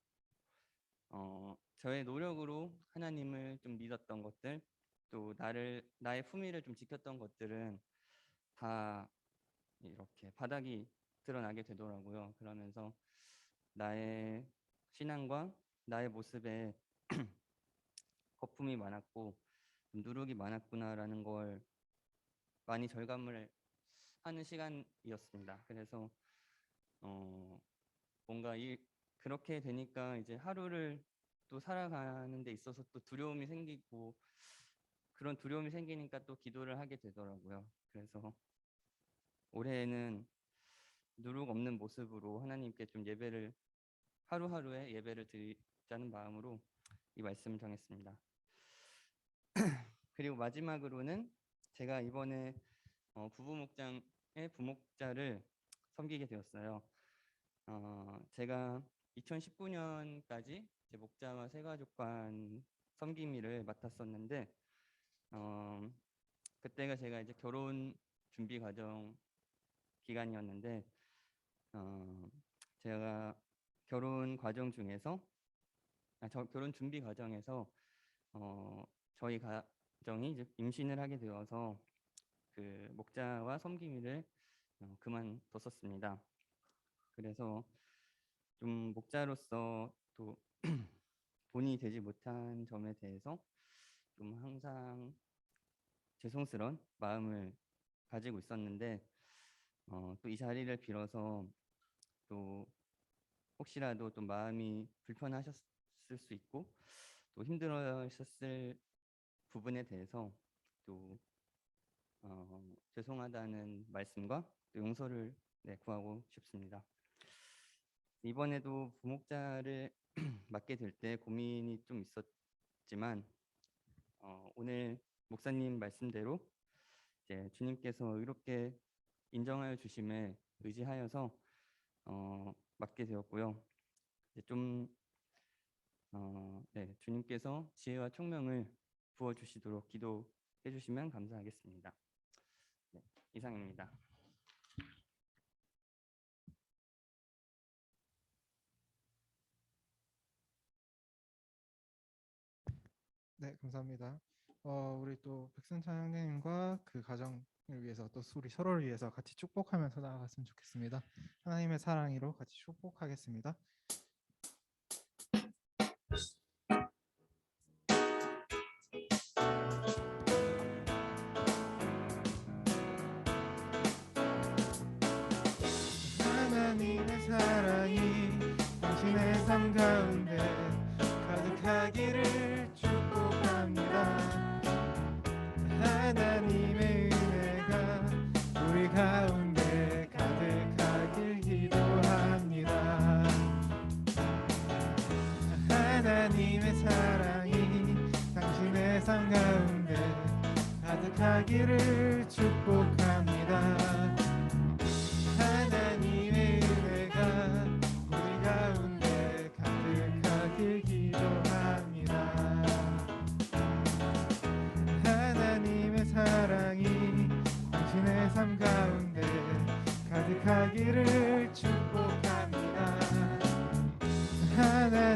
저의 노력으로 하나님을 좀 믿었던 것들 또 나의 품위를 좀 지켰던 것들은 다 이렇게 바닥이 드러나게 되더라고요. 그러면서 나의 신앙과 나의 모습에 거품이 많았고 좀 누룩이 많았구나라는 걸 많이 절감을 하는 시간이었습니다. 그래서 뭔가 그렇게 되니까 이제 하루를 또 살아가는 데 있어서 또 두려움이 생기고 그런 두려움이 생기니까 또 기도를 하게 되더라고요. 그래서 올해에는 누룩 없는 모습으로 하나님께 좀 하루하루의 예배를 드리자는 마음으로 이 말씀을 정했습니다. 그리고 마지막으로는 제가 이번에 부부목장의 부목자를 섬기게 되었어요. 제가 2019년까지 제 목자와 새가족관 섬김일을 맡았었는데 그때가 제가 이제 결혼 준비 과정 기간이었는데 제가 결혼 과정 중에서 결혼 준비 과정에서 저희 가정이 이제 임신을 하게 되어서 그 목자와 섬김일을 그만뒀었습니다. 그래서 좀 목자로서 또 본이 되지 못한 점에 대해서 좀 항상 죄송스러운 마음을 가지고 있었는데 또 이 자리를 빌어서 또 혹시라도 또 마음이 불편하셨을 수 있고 또 힘들어하셨을 부분에 대해서 또 죄송하다는 말씀과 또 용서를 구하고 싶습니다. 이번에도 부목자를 맡게 될 때 고민이 좀 있었지만 오늘 목사님 말씀대로 이제 주님께서 의롭게 인정하여 주심에 의지하여서 맡게 되었고요. 이제 좀 주님께서 지혜와 총명을 부어 주시도록 기도해 주시면 감사하겠습니다. 네, 이상입니다. 네, 감사합니다. 우리 또 백승찬 형제님과 그 가정을 위해서 또 우리 서로를 위해서 같이 축복하면서 나아갔으면 좋겠습니다. 하나님의 사랑으로 같이 축복하겠습니다.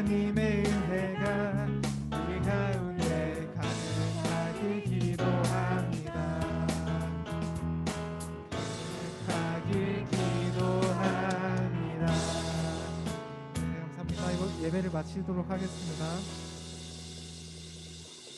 하나님의 은혜가 우리 가운데 가득하게 기도합니다. 가득하게 기도합니다. 네, 감사합니다. 이거 예배를 마치도록 하겠습니다.